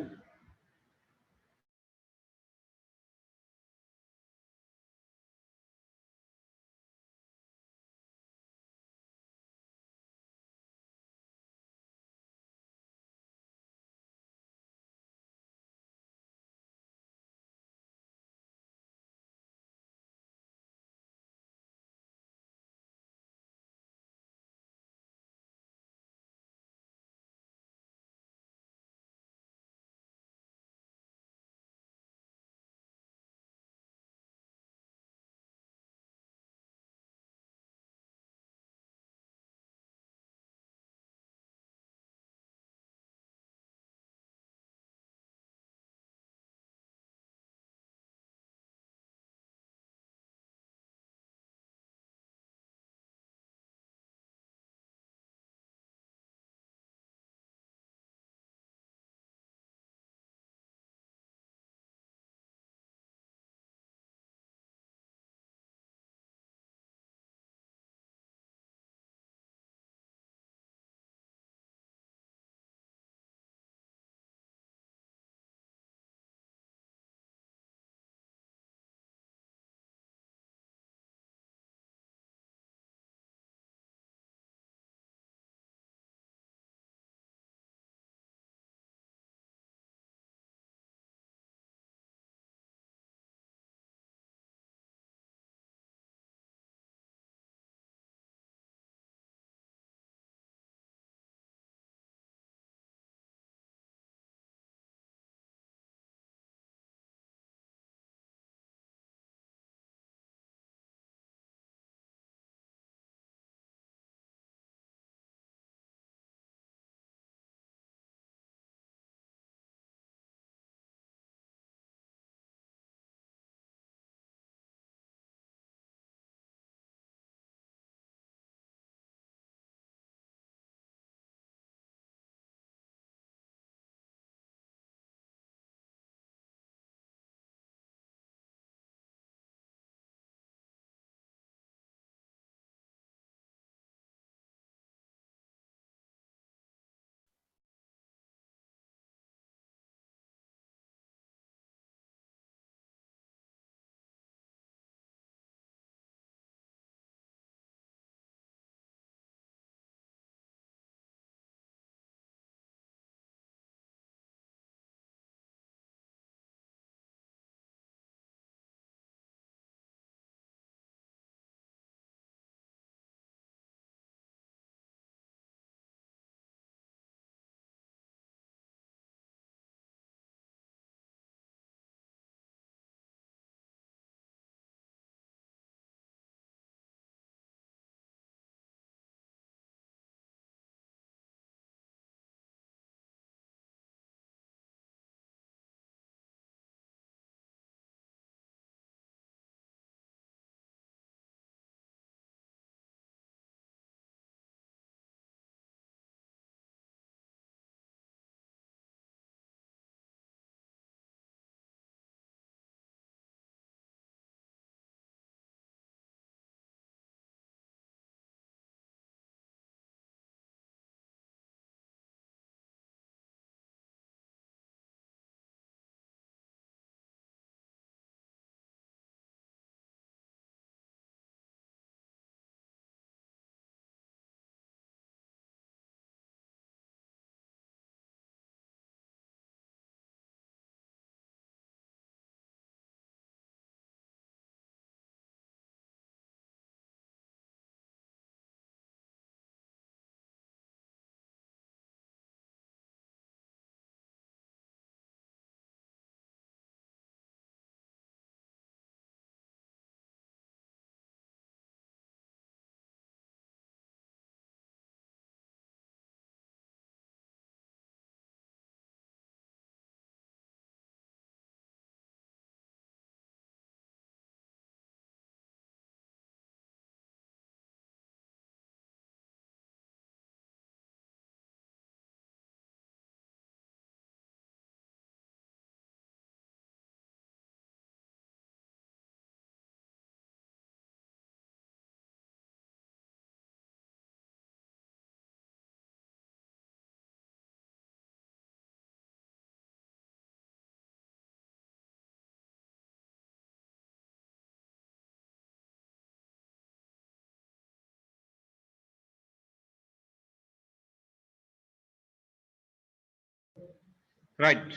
Right.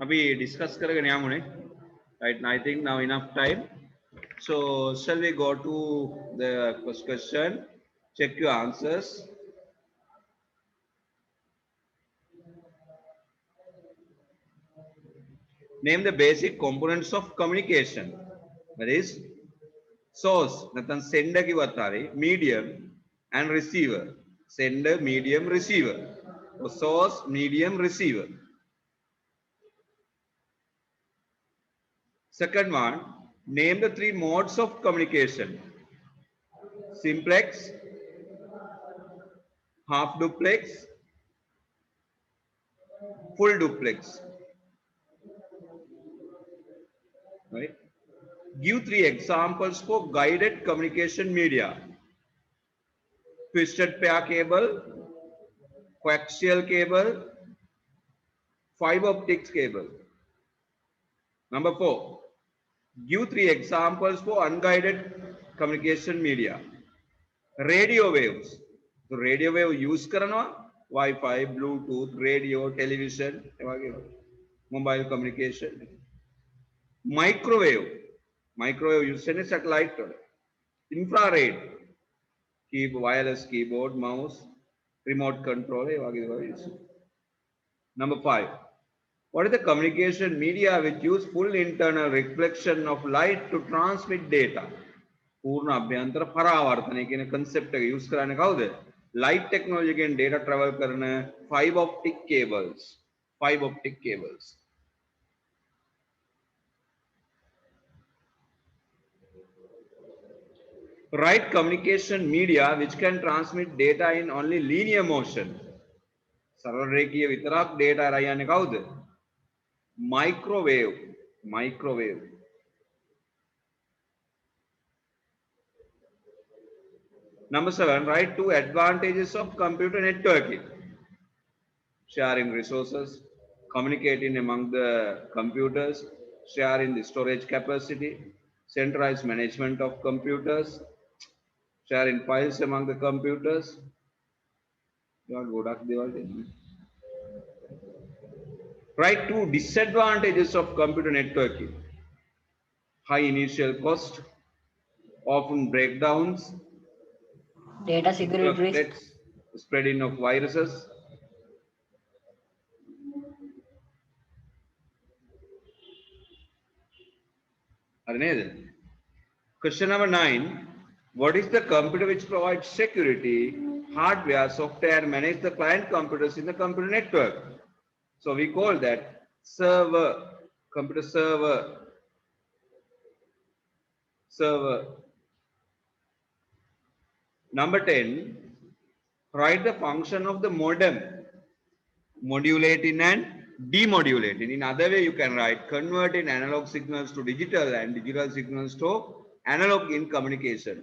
अभी discuss करेंगे यामुने. Right. I think now enough time. So shall we go to the first question? Check your answers. Name the basic components of communication. That is source, නැත්නම් sender කිව්වත් හරි, medium and receiver. Sender, medium, receiver. So source, medium, receiver. Second one, name the three modes of communication. Simplex, half duplex, full duplex. Right? Give three examples for guided communication media. Twisted pair cable, coaxial cable, fiber optics cable. Number 4. Give three examples for unguided communication media. Radio waves. So radio wave use करना Wi-Fi, Bluetooth, radio, television, mobile communication. Microwave. Microwave use करने satellite. Infrared. Wireless keyboard, mouse, remote control. Number 5. What is the communication media which use full internal reflection of light to transmit data? पूर्ण अभ्यंतर परावर्तन के concept use कराने का होता है. Light technology के data travel करने fiber optic cables. Fiber optic cables. Write communication media which can transmit data in only linear motion. सरल रेखीय वितरक data रायाने का होता है. Microwave. Microwave. Number 7, write two advantages of computer networking. Sharing resources, communicating among the computers, sharing the storage capacity, centralized management of computers, sharing files among the computers. Write two disadvantages of computer networking. High initial cost, often breakdowns, data security risk, threats, spreading of viruses. Question number 9. What is the computer which provides security, hardware, software, and manage the client computers in the computer network? So we call that server, computer server, server. Number 10. Write the function of the modem, modulating and demodulating. In other way, you can write converting analog signals to digital and digital signals to analog in communication.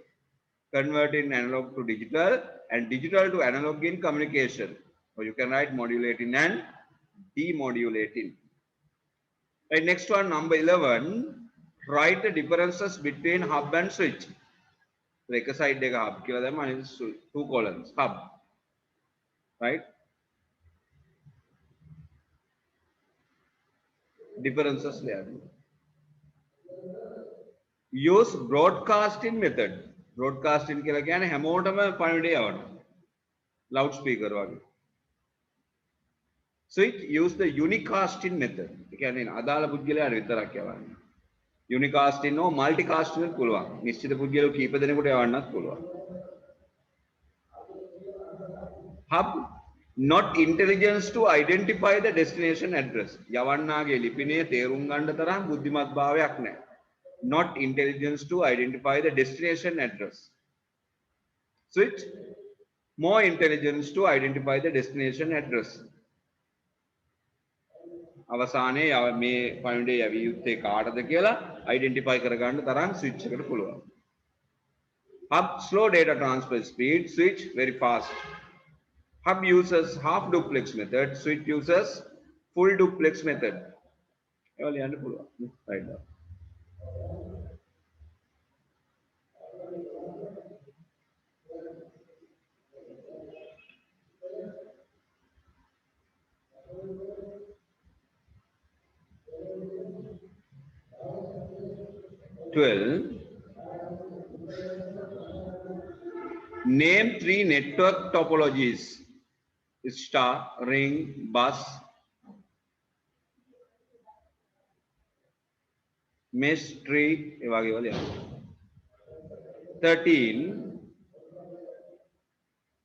Converting analog to digital and digital to analog in communication. So you can write modulating and demodulating. Right, next one, number 11. Write the differences between hub and switch. So एक side देगा hub किला देगा माने two columns hub. Right? Differences there. Use broadcasting method. Broadcasting කියලා කියන්නේ හැමෝටම පණිවිඩය යවන්න. Loudspeaker වගේ. Switch use the unicasting method. ඒ කියන්නේ අදාළ පුද්ගලයාට විතරක් යවන්න. Unicasting or multicasting එකක් පුළුවන්. නිශ්චිත පුද්ගලයෝ කීප දෙනෙකුට යවන්නත් පුළුවන්. Hub not intelligence to identify the destination address. යවන්නාගේ ලිපිනය තේරුම් ගන්න තරම් බුද්ධිමත් භාවයක් නැහැ. Not intelligence to identify the destination address. Switch more intelligence to identify the destination address. අවසානයේ මේ පණිවිඩය යවිය යුත්තේ කාටද කියලා identify කරගන්න තරම් switch එකට පුළුවන්. Hub slow data transfer speed, switch very fast. Hub uses half duplex method, switch uses full duplex method. Right now. 12. Name 3 network topologies. Star, ring, bus, mesh, tree. 13.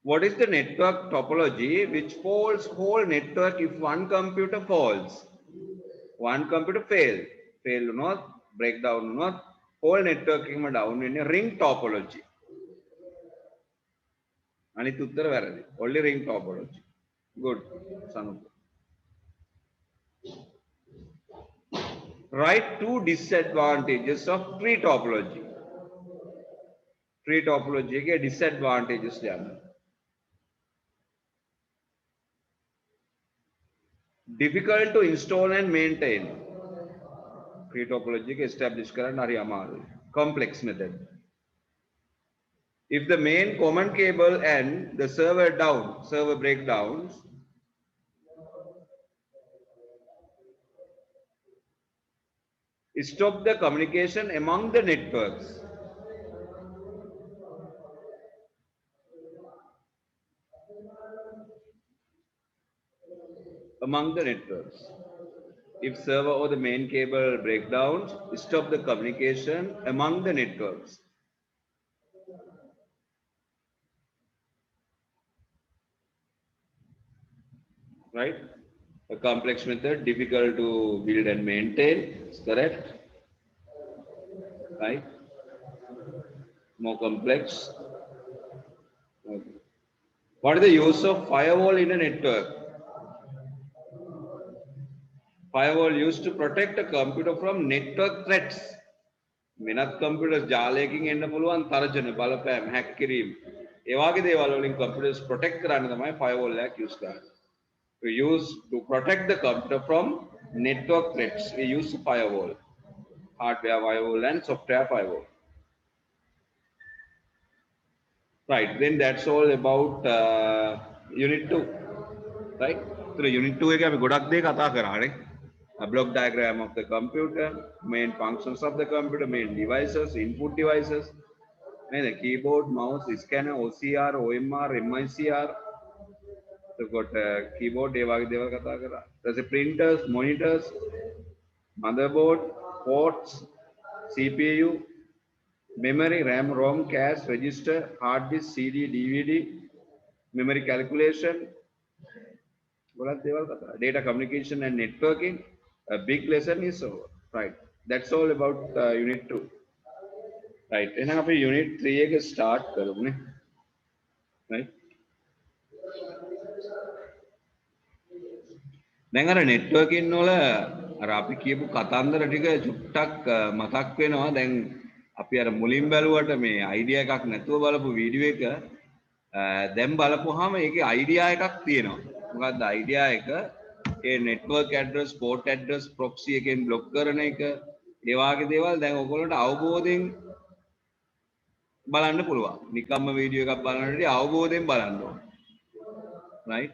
What is the network topology which folds whole network if one computer falls? One computer fail or not, breakdown or not, whole network down in a ring topology. Anith uttara varadi. Only ring topology. Good. Sanup. Write 2 disadvantages of tree topology. Tree topology ke disadvantages jana. Difficult to install and maintain. Tree topology ke establish karan hari amaru. Complex method. If the main common cable and the server down, server breakdowns, stop the communication among the networks. Among the networks. If server or the main cable breakdowns, stop the communication among the networks. Right? A complex method, difficult to build and maintain, is correct? Right? More complex. Okay. What is the use of firewall in a network? Firewall used to protect a computer from network threats. Menat computers ජාලයකින් එන්න පුළුවන් තරජන බලපෑම් hack කිරීම. ඒ වගේ දේවල් වලින් computers protect කරන්න තමයි firewall එකක් use කරන්නේ. We use to protect the computer from network threats. We use firewall, hardware firewall and software firewall. Right. Then that's all about unit 2. Right. So unit 2 එක අපි ගොඩක් දේ කතා කරානේ. A block diagram of the computer, main functions of the computer, main devices, input devices, the keyboard, mouse, scanner, OCR, OMR, MICR. So got keyboard, there's a printers, monitors, motherboard, ports, CPU, memory, RAM, ROM, cache, register, hard disk, CD, DVD, memory calculation, data communication and networking. A big lesson is over. Right. That's all about unit 2. Right. And now unit 3 ke start karone. Right. දැන් අර networking වල අර අපි කියපු කතන්දර ටික චුට්ටක් මතක් වෙනවා. දැන් අපි අර මුලින් බැලුවට මේ අයිඩියා එකක් නැතුව බලපු වීඩියෝ එක දැන් බලපුවාම ඒකේ අයිඩියා එකක් තියෙනවා. මොකක්ද අයිඩියා එක? ඒ network address, port address, proxy එකෙන් block කරන එක, ඒ වගේ දේවල් දැන් ඔයගොල්ලන්ට අවබෝධයෙන් බලන්න පුළුවන්. නිකම්ම වීඩියෝ එකක් බලනකොට අවබෝධයෙන් බලන්න ඕන. right?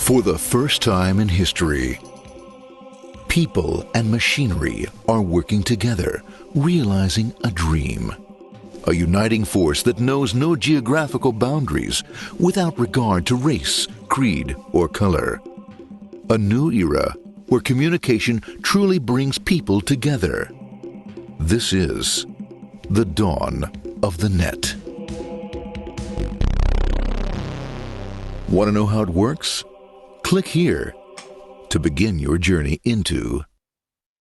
For the first time in history, people and machinery are working together, realizing a dream. A uniting force that knows no geographical boundaries without regard to race, creed, or color. A new era where communication truly brings people together. This is the dawn of the net. Want to know how it works? Click here to begin your journey into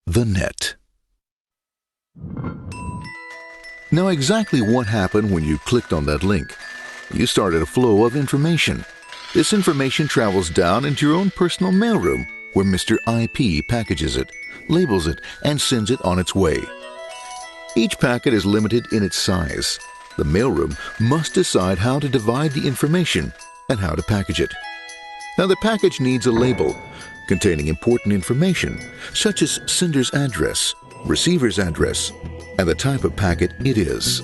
the net. Now, exactly what happened when you clicked on that link? You started a flow of information. This information travels down into your own personal mailroom, where Mr. IP packages it, labels it, and sends it on its way. Each packet is limited in its size. The mailroom must decide how to divide the information and how to package it. Now, the package needs a label containing important information, such as sender's address, receiver's address, and the type of packet it is.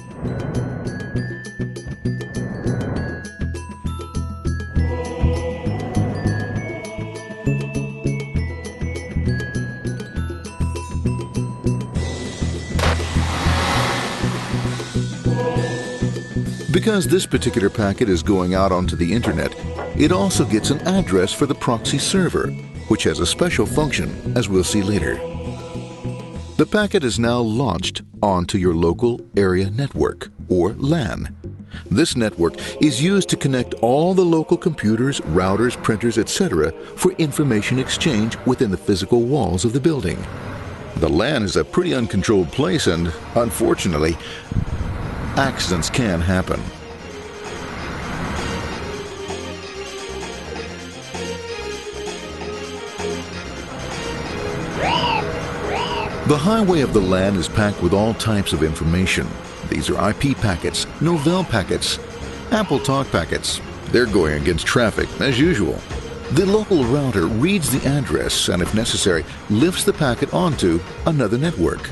Because this particular packet is going out onto the internet, it also gets an address for the proxy server, which has a special function, as we'll see later. The packet is now launched onto your local area network, or LAN. This network is used to connect all the local computers, routers, printers, etc. for information exchange within the physical walls of the building. The LAN is a pretty uncontrolled place, and unfortunately, accidents can happen. The highway of the LAN is packed with all types of information. These are IP packets, Novell packets, Apple Talk packets. They're going against traffic, as usual. The local router reads the address and, if necessary, lifts the packet onto another network.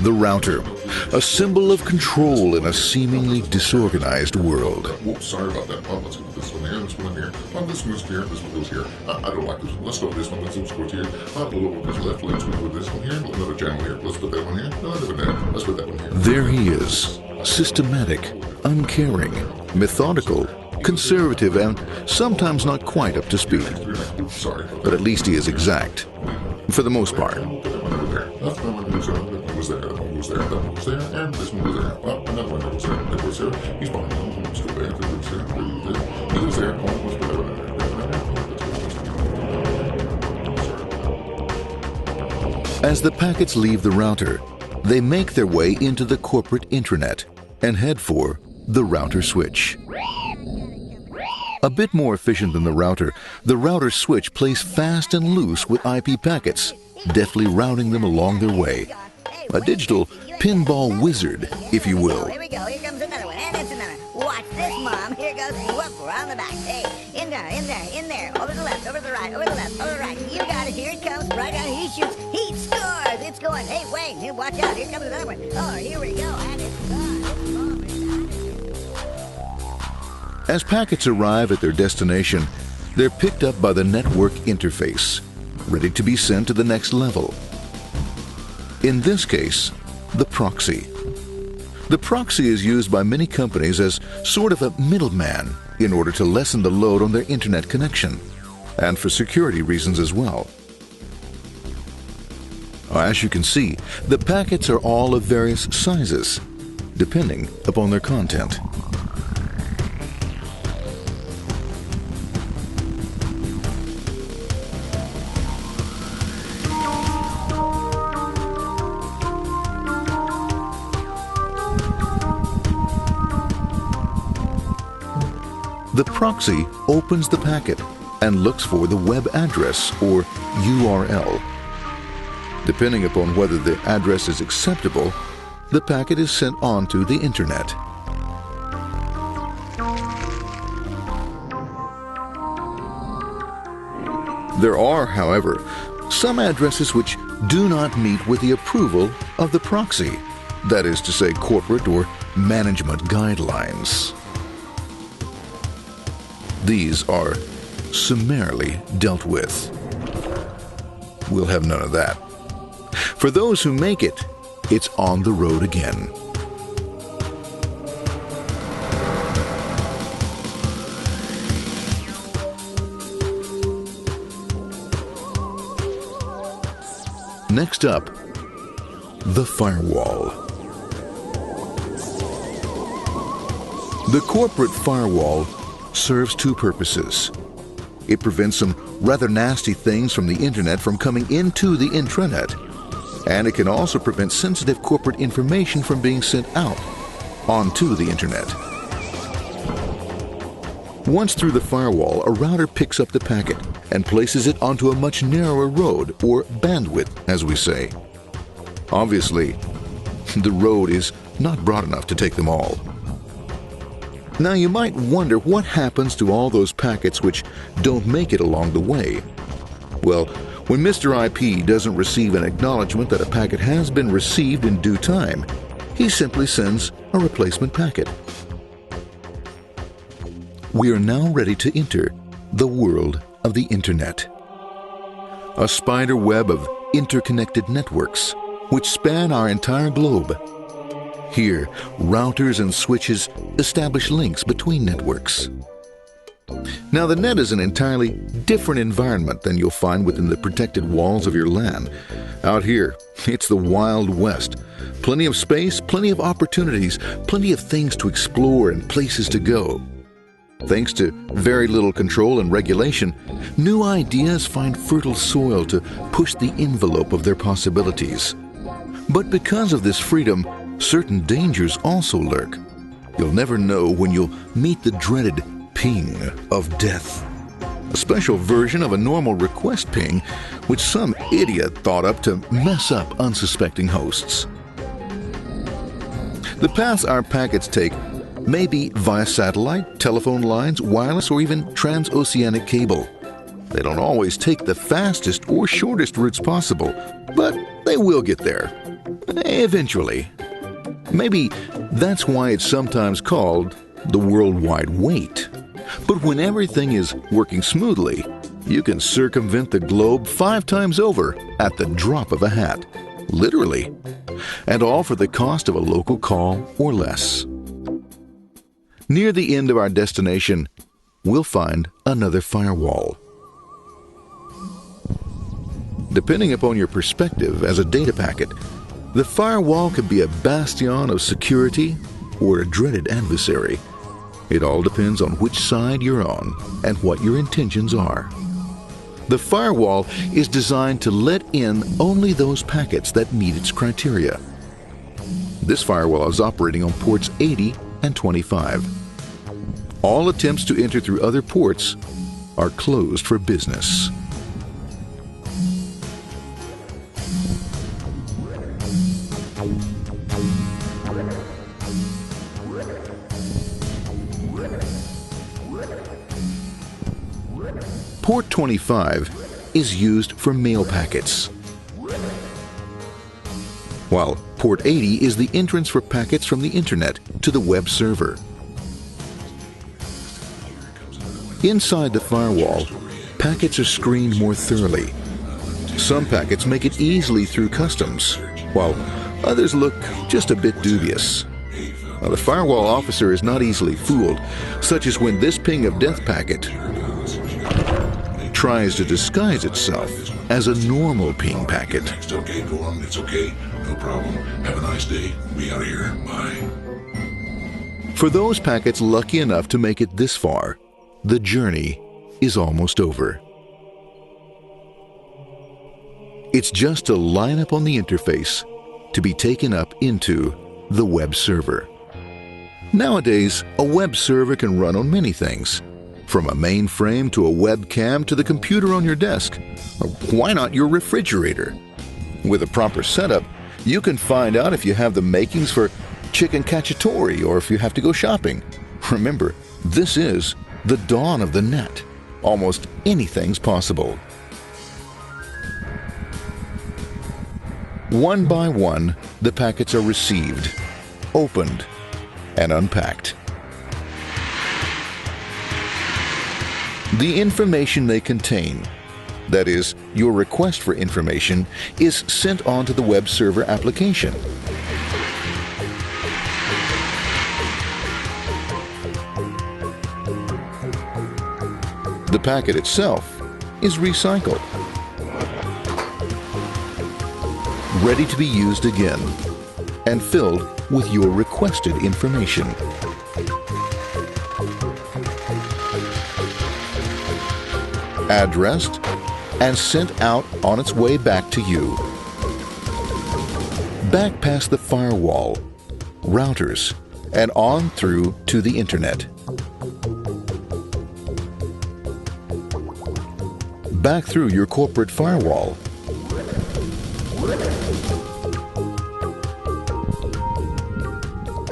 The router, a symbol of control in a seemingly disorganized world. Whoops, sorry about that. Let's go with this one here, this one here. This one goes here, this one goes here. I don't like this one. Let's go with this one. Let's go here. A little one goes left. Let's go with this one here. Another channel here. Let's put that one here. Another one there. Let's put that one here. There he is, systematic, uncaring, methodical, conservative, and sometimes not quite up to speed. Sorry. But at least he is exact, for the most part. That one goes there, that one goes there, that one goes there, and this one goes there. Well, another one goes there, that goes there. He's behind him, let's go there, that goes there, he goes there, let's put that one there. As the packets leave the router, they make their way into the corporate intranet and head for the router switch. A bit more efficient than the router switch plays fast and loose with IP packets, deftly routing them along their way. A digital pinball wizard, if you will. Here we go. Here comes another one. And it's another. Watch this, Mom. Here goes. Whoop, around the back. Hey, in there, in there, in there. Over the left, over the right, over the left, over the right. You got it. Here it comes. Right down. He shoots. He scores. It's going. Hey, wait. Here, watch out. Here comes another one. Oh, here we go. And it's gone. As packets arrive at their destination, they're picked up by the network interface, ready to be sent to the next level. In this case, the proxy. The proxy is used by many companies as sort of a middleman in order to lessen the load on their internet connection, and for security reasons as well. As you can see, the packets are all of various sizes, depending upon their content. The proxy opens the packet and looks for the web address or URL. Depending upon whether the address is acceptable, the packet is sent on to the internet. There are, however, some addresses which do not meet with the approval of the proxy, that is to say, corporate or management guidelines. These are summarily dealt with. We'll have none of that. For those who make it, it's on the road again. Next up, the firewall. The corporate firewall serves two purposes. It prevents some rather nasty things from the internet from coming into the intranet, and it can also prevent sensitive corporate information from being sent out onto the internet. Once through the firewall, a router picks up the packet and places it onto a much narrower road, or bandwidth, as we say. Obviously, the road is not broad enough to take them all. Now you might wonder what happens to all those packets which don't make it along the way. Well, when Mr. IP doesn't receive an acknowledgement that a packet has been received in due time, he simply sends a replacement packet. We are now ready to enter the world of the Internet. A spider web of interconnected networks which span our entire globe. Here, routers and switches establish links between networks. Now, the net is an entirely different environment than you'll find within the protected walls of your LAN. Out here, it's the Wild West. Plenty of space, plenty of opportunities, plenty of things to explore and places to go. Thanks to very little control and regulation, new ideas find fertile soil to push the envelope of their possibilities. But because of this freedom, certain dangers also lurk. You'll never know when you'll meet the dreaded ping of death. A special version of a normal request ping, which some idiot thought up to mess up unsuspecting hosts. The paths our packets take may be via satellite, telephone lines, wireless, or even transoceanic cable. They don't always take the fastest or shortest routes possible, but they will get there. Eventually. Maybe that's why it's sometimes called the worldwide wait. But when everything is working smoothly, you can circumvent the globe 5 times over at the drop of a hat. Literally. And all for the cost of a local call or less. Near the end of our destination, we'll find another firewall. Depending upon your perspective as a data packet, the firewall could be a bastion of security or a dreaded adversary. It all depends on which side you're on and what your intentions are. The firewall is designed to let in only those packets that meet its criteria. This firewall is operating on ports 80 and 25. All attempts to enter through other ports are closed for business. Port 25 is used for mail packets, while Port 80 is the entrance for packets from the Internet to the web server. Inside the firewall, packets are screened more thoroughly. Some packets make it easily through customs, while others look just a bit dubious. Now, the firewall officer is not easily fooled, such as when this ping of death packet tries to disguise itself as a normal ping packet. It's okay, go on, it's okay, no problem. Have a nice day, be out of here, bye. For those packets lucky enough to make it this far, the journey is almost over. It's just a line up on the interface to be taken up into the web server. Nowadays, a web server can run on many things, from a mainframe to a webcam to the computer on your desk, or why not your refrigerator? With a proper setup, you can find out if you have the makings for chicken cacciatore or if you have to go shopping. Remember, this is the dawn of the net. Almost anything's possible. One by one, the packets are received, opened, and unpacked. The information they contain, that is, your request for information, is sent on to the web server application. The packet itself is recycled, ready to be used again, and filled with your requested information. Addressed and sent out on its way back to you. Back past the firewall, routers, and on through to the internet. Back through your corporate firewall.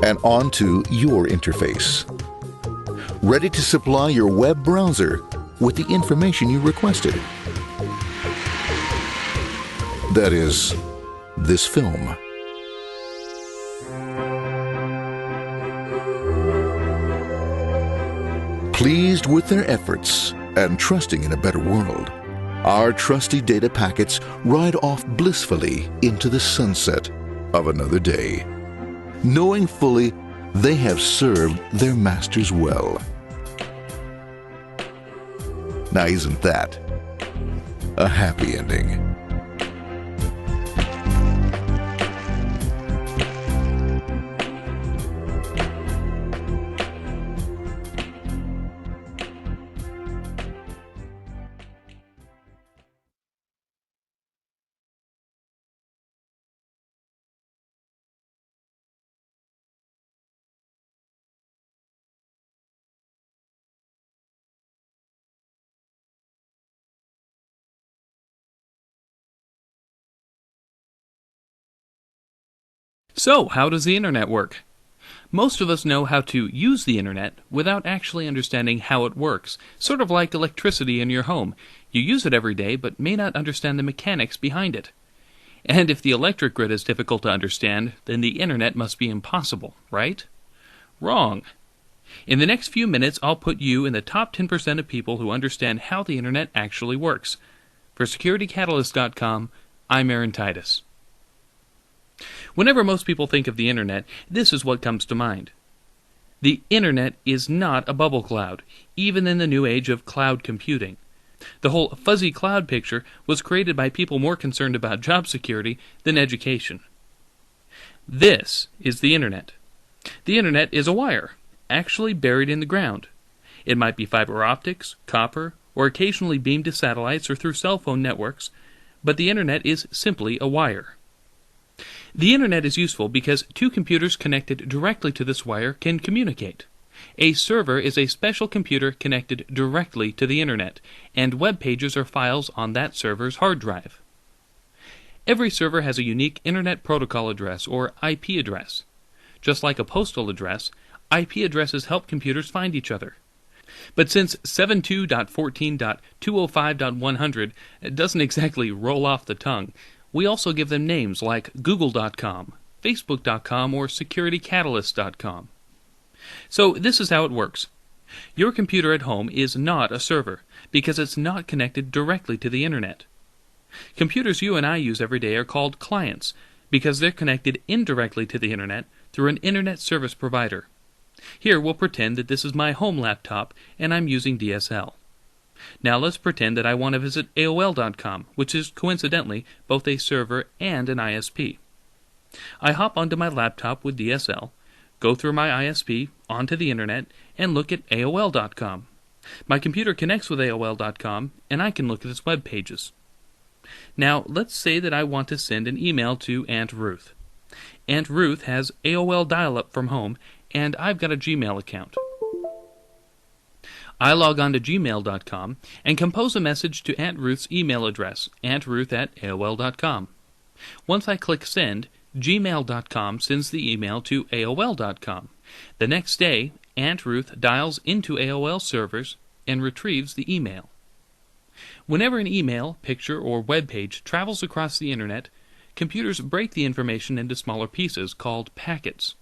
And onto your interface. Ready to supply your web browser with the information you requested. That is, this film. Pleased with their efforts and trusting in a better world, our trusty data packets ride off blissfully into the sunset of another day, knowing fully they have served their masters well. Now, isn't that a happy ending? So, how does the internet work? Most of us know how to use the internet without actually understanding how it works, sort of like electricity in your home. You use it every day, but may not understand the mechanics behind it. And if the electric grid is difficult to understand, then the internet must be impossible, right? Wrong. In the next few minutes, I'll put you in the top 10% of people who understand how the internet actually works. For SecurityCatalyst.com, I'm Aaron Titus. Whenever most people think of the internet, this is what comes to mind. The internet is not a bubble cloud, even in the new age of cloud computing. The whole fuzzy cloud picture was created by people more concerned about job security than education. This is the internet. The internet is a wire, actually buried in the ground. It might be fiber optics, copper, or occasionally beamed to satellites or through cell phone networks, but the internet is simply a wire. The internet is useful because two computers connected directly to this wire can communicate. A server is a special computer connected directly to the internet, and web pages are files on that server's hard drive. Every server has a unique Internet Protocol address, or IP address. Just like a postal address, IP addresses help computers find each other. But since 72.14.205.100 doesn't exactly roll off the tongue, we also give them names like Google.com, Facebook.com, or SecurityCatalyst.com. So this is how it works. Your computer at home is not a server, because it's not connected directly to the internet. Computers you and I use every day are called clients, because they're connected indirectly to the internet through an internet service provider. Here we'll pretend that this is my home laptop and I'm using DSL. Now let's pretend that I want to visit AOL.com, which is coincidentally both a server and an ISP. I hop onto my laptop with DSL, go through my ISP, onto the internet, and look at AOL.com. My computer connects with AOL.com, and I can look at its web pages. Now let's say that I want to send an email to Aunt Ruth. Aunt Ruth has AOL dial-up from home, and I've got a Gmail account. I log on to gmail.com and compose a message to Aunt Ruth's email address, auntruth@aol.com. Once I click send, gmail.com sends the email to AOL.com. The next day, Aunt Ruth dials into AOL servers and retrieves the email. Whenever an email, picture, or web page travels across the internet, computers break the information into smaller pieces called packets.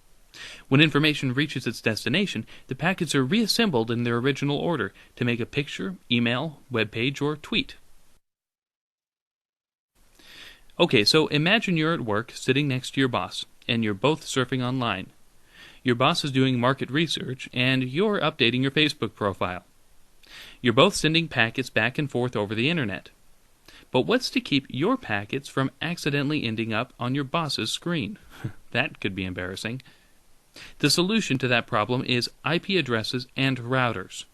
When information reaches its destination, the packets are reassembled in their original order to make a picture, email, web page, or tweet. Okay, so imagine you're at work sitting next to your boss, and you're both surfing online. Your boss is doing market research, and you're updating your Facebook profile. You're both sending packets back and forth over the internet. But what's to keep your packets from accidentally ending up on your boss's screen? That could be embarrassing. The solution to that problem is IP addresses and routers.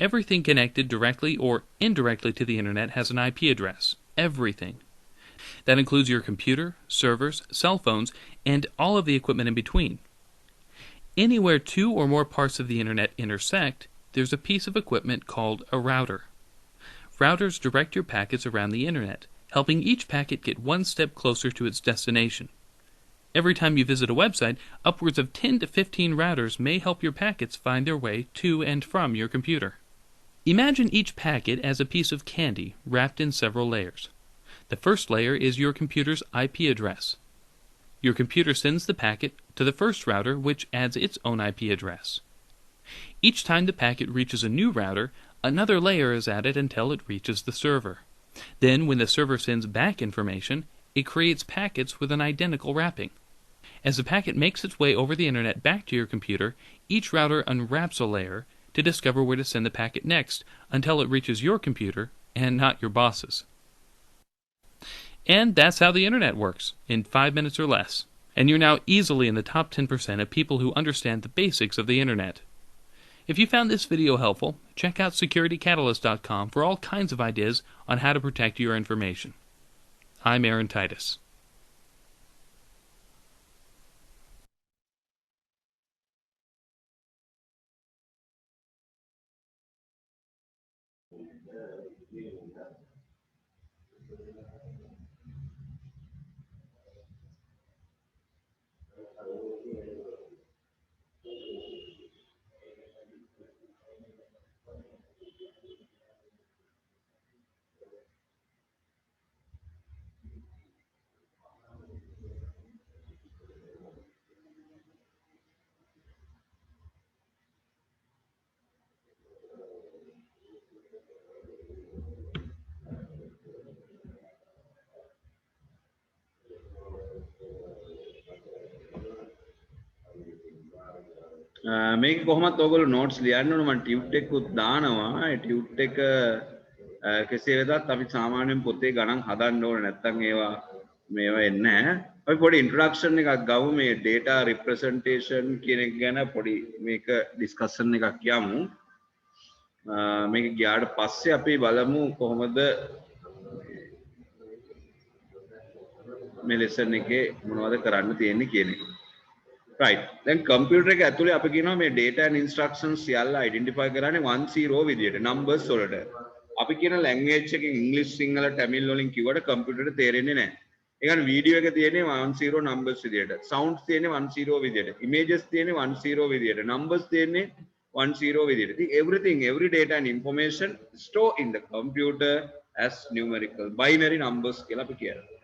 Everything connected directly or indirectly to the internet has an IP address. Everything. That includes your computer, servers, cell phones, and all of the equipment in between. Anywhere two or more parts of the internet intersect, there's a piece of equipment called a router. Routers direct your packets around the internet, helping each packet get one step closer to its destination. Every time you visit a website, upwards of 10 to 15 routers may help your packets find their way to and from your computer. Imagine each packet as a piece of candy wrapped in several layers. The first layer is your computer's IP address. Your computer sends the packet to the first router, which adds its own IP address. Each time the packet reaches a new router, another layer is added until it reaches the server. Then, when the server sends back information, it creates packets with an identical wrapping. As the packet makes its way over the internet back to your computer, each router unwraps a layer to discover where to send the packet next until it reaches your computer and not your boss's. And that's how the internet works, in 5 minutes or less. And you're now easily in the top 10% of people who understand the basics of the internet. If you found this video helpful, check out SecurityCatalyst.com for all kinds of ideas on how to protect your information. I'm Aaron Titus. මේක කොහොමත් ඔයගොල්ලෝ notes ලියන්න ඕන මම tute එකකුත් දානවා ඒ tute එක කෙසේ වෙතත් අපි සාමාන්‍යයෙන් පොතේ ගණන් හදන්න ඕන නැත්නම් මේවා එන්නේ නැහැ අපි පොඩි ඉන්ට්‍රොඩක්ෂන් එකක් ගමු මේ data representation කියන එක ගැන පොඩි මේක ඩිස්කෂන් එකක් යමු මේක ගියාට පස්සේ අපි බලමු කොහොමද මේ lesson එකේ මොනවද කරන්න තියෙන්නේ කියන එක right then computer එක ඇතුලේ අපි කියනවා මේ data and instructions සියල්ල identify කරන්නේ 10 විදියට numbers වලට අපි කියන language එකෙන් english sinhala tamil වලින් කිව්වට computer එකට තේරෙන්නේ නැහැ ඒ කියන්නේ video එක තියෙන්නේ 10 numbers විදියට sounds තියෙන්නේ 10 විදියට images තියෙන්නේ 10 විදියට numbers තියෙන්නේ 10 විදියට ඉතින් everything every data and information store in the computer as numerical binary numbers කියලා අපි කියනවා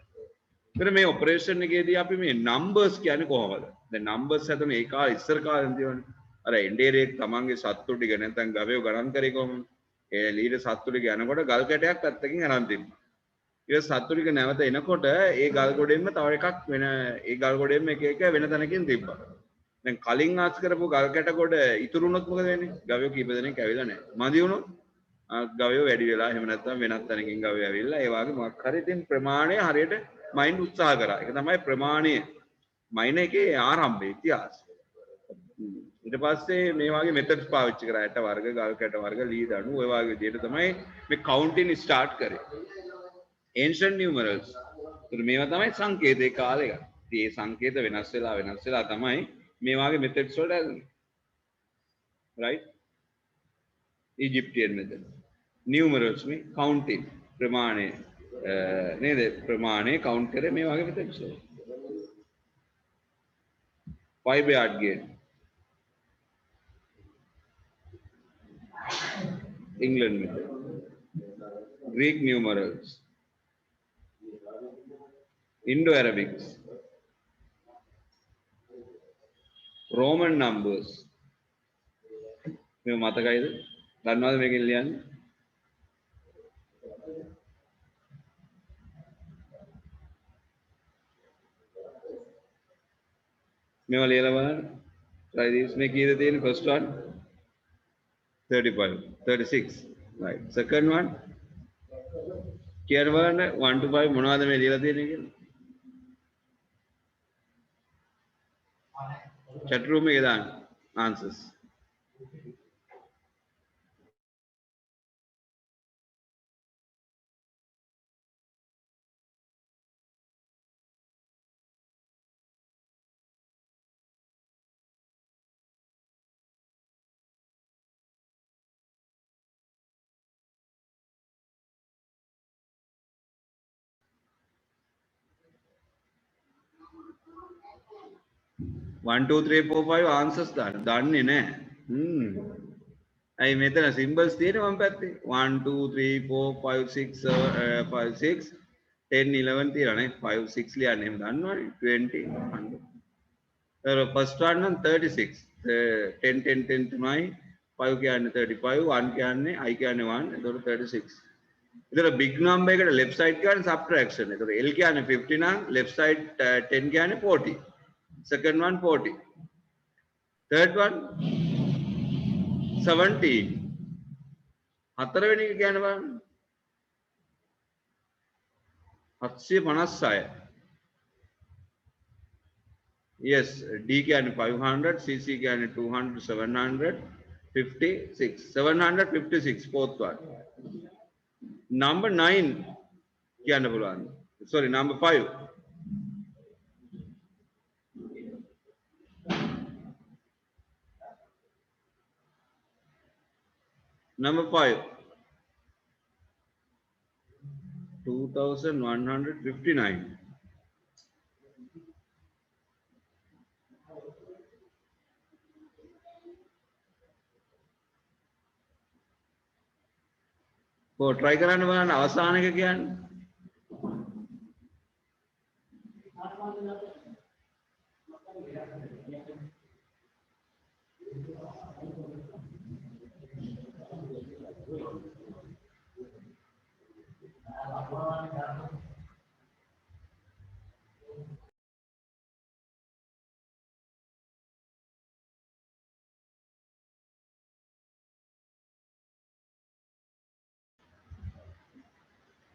එතන මේ ඔපරේෂන් එකේදී අපි මේ නම්බර්ස් කියන්නේ කොහොමද? දැන් නම්බර්ස් හදන ඒ කාලේ ඉස්සර කාලේ තියෙනවනේ. අර එන්ඩේරේක් තමන්ගේ සත්තු ටික නැත්නම් ගවයෝ ගණන් කරේ කොහොමද? ඒ ලීඩ සත්තු ටික යනකොට ගල් කැටයක් පැත්තකින් අරන් තිබ්බා. ඊට සත්තු ටික නැවත එනකොට ඒ ගල් ගොඩෙන්ම තව එකක් වෙන ඒ ගල් ගොඩෙන්ම එක එක වෙන තැනකින් තිබ්බා. දැන් කලින් ආස් කරපු ගල් කැට කොට ඉතුරු වුණොත් මොකද වෙන්නේ? ගවයෝ කීප දෙනෙක් ඇවිල්ලා නැහැ. මදි වුණොත් ගවයෝ වැඩි වෙලා එහෙම නැත්නම් වෙනත් තැනකින් ගවයෝ ඇවිල්ලා ඒ වගේ මොකක් හරි ඉතින් ප්‍රමාණය හරියට මයින්ඩ් උත්සාහ කරා. ඒක තමයි ප්‍රමාණය. මයින් එකේ ආරම්භය ඉතිහාසය. ඊට පස්සේ මේ වගේ මෙතඩ්ස් පාවිච්චි කරා. ඇට වර්ග, ගල් කැට වර්ග, ලී දණු ඔය වගේ විදිහට තමයි මේ කවුන්ටින් ස්ටාර්ට් කරේ. ancient numerals. ඒත් මේවා තමයි සංකේතේ කාලේ ගන්න. ඉතින් මේ සංකේත වෙනස් වෙලා තමයි මේ වගේ මෙතඩ්ස් වලට ඇතුනේ. right? Egyptian method. Numerals මේ counting ප්‍රමාණය නේද ප්‍රමාණය count කරේ මේ වගේ methods වල. 5 yard game. England method. Greek numerals. Indo-Arabics. Roman numbers. මේ මතකයිද? දන්නවද මේකෙන් ලියන්නේ? මේවා ලියලා බලන්න. Try this. මේ කීයද තියෙන්නේ? First one 35, 36. Right. Second one කියන්න බලන්න 1 to 5 මොනවද මේ ලියලා තියෙන්නේ කියලා. Chat room එකේ දාන්න answers. One, two, three, four, five answers දන්නේ නැහැ. අයි මෙතන symbols තියෙනවා මම පැත්තේ. 1 2 3 4 5 6 5 6 10 11 තියෙනවා නේ. 5 6 ලියන්නේ එහෙම දන්නවනේ. 20 100. first one නම් 36. 10 10 10 තමයි. 5 කියන්නේ 35, 1 කියන්නේ I කියන්නේ 1. එතකොට 36. එතකොට big number එකට left side කියන්නේ subtraction. එතකොට L කියන්නේ 50 නම් left side 10 කියන්නේ 40. Second one 40. Third one 17. හතරවෙනි එක කියන්නේ බලන්න 756. Yes, D කියන්නේ 500, CC කියන්නේ 200, 756. 756 fourth one. Number 9 කියන්න පුළුවන්. Sorry, number 5. Number 5, 2159. try කරන්න බලන්න අවසාන එක කියන්නේ.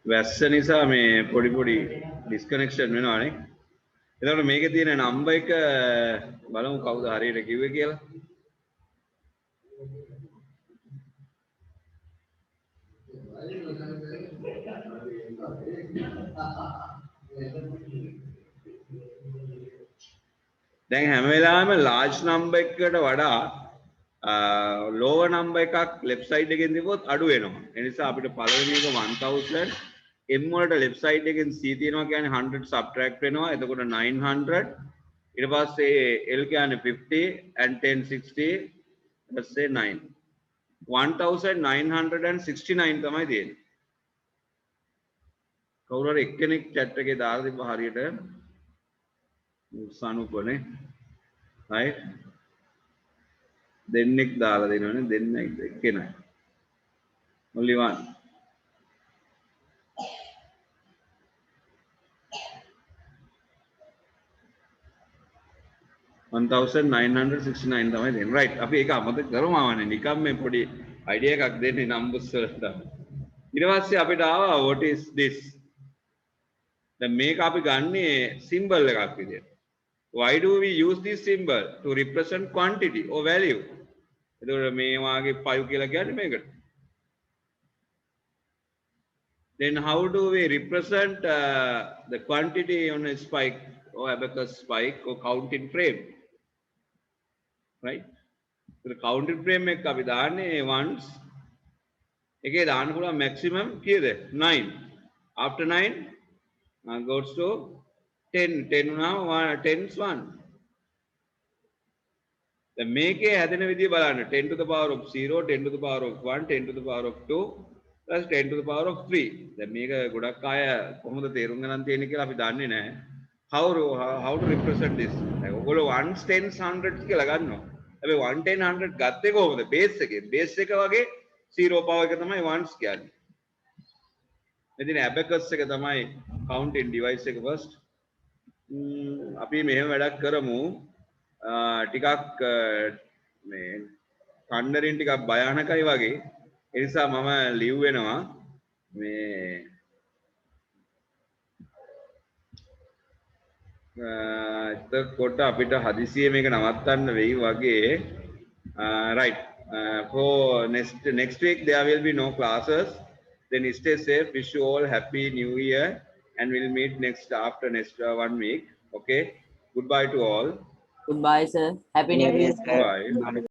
වැස්ස නිසා මේ පොඩි පොඩි ඩිස්කනෙක්ෂන් වෙනවානේ. එතකොට මේකේ තියෙන නම්බර් එක බලමු කවුද හරියට කිව්වේ කියලා. දැන් හැම වෙලාවෙම large number එකකට වඩා lower number එකක් left side එකෙන් තිබුවොත් අඩු වෙනවා. ඒ නිසා අපිට පළවෙනි එක 1000 M වලට left side එකෙන් C තියෙනවා කියන්නේ 100 subtract වෙනවා. එතකොට 900. ඊට පස්සේ L කියන්නේ 50 and 10 60. let's say 9. 1969 තමයි තියෙන්නේ. කවුරු හරි එක්කෙනෙක් chat එකේ දාලා තිබ්බ හරියට සනුපනේ. right? දෙන්නෙක් දාලා දෙනවනේ දෙන්නෙක් එක්කෙනයි. only one. $1969 තමයි දෙන්නේ. right. අපි ඒක අමතක කරමු ආවනේ. නිකම් මේ පොඩි idea එකක් දෙන්නේ numbers වලට. ඊට පස්සේ අපිට ආවා what is this? දැන් මේක අපි ගන්නේ symbol එකක් විදියට. Why do we use this symbol to represent quantity or value? එතකොට මේ වාගේ 5 කියලා කියන්නේ මේකට. Then how do we represent the quantity on a spike or abacus spike or counting frame? Right? So the counting frame එක අපි දාන්නේ ones. එකේ දාන්න පුළුවන් maximum කීයද? 9. After 9 goes to 10. 10 now 10's 1. දැන් මේකේ හැදෙන විදිය බලන්න 10 to the power of 0, 10 to the power of 1, 10 to the power of 2 plus 10 to the power of 3. දැන් මේක ගොඩක් අය කොහොමද තේරුම් ගන්න තියෙන්නේ කියලා අපි දන්නේ නැහැ. how to represent this? ඔයගොල්ලෝ 1s 10s 100s කියලා ගන්නවා. හැබැයි 1 10 100 ගත්තේ කොහොමද? බේස් එකේ. බේස් එක වගේ 0 power එක තමයි 1s කියන්නේ. ඉතින් abacus එක තමයි counting device එක first. අපි මෙහෙම වැඩක් කරමු. ටිකක් මේ කන්නරින් ටිකක් භයානකයි වගේ. ඒ නිසා මම ලිව් වෙනවා මේ එතකොට අපිට හදිසියෙ මේක නවත්තන්න වෙයි වගේ. Right. For next week there will be no classes. Then stay safe. Wish you all happy new year, and we'll meet after next 1 week. Okay. Goodbye to all. Goodbye, sir. Happy New Year, sir. Bye.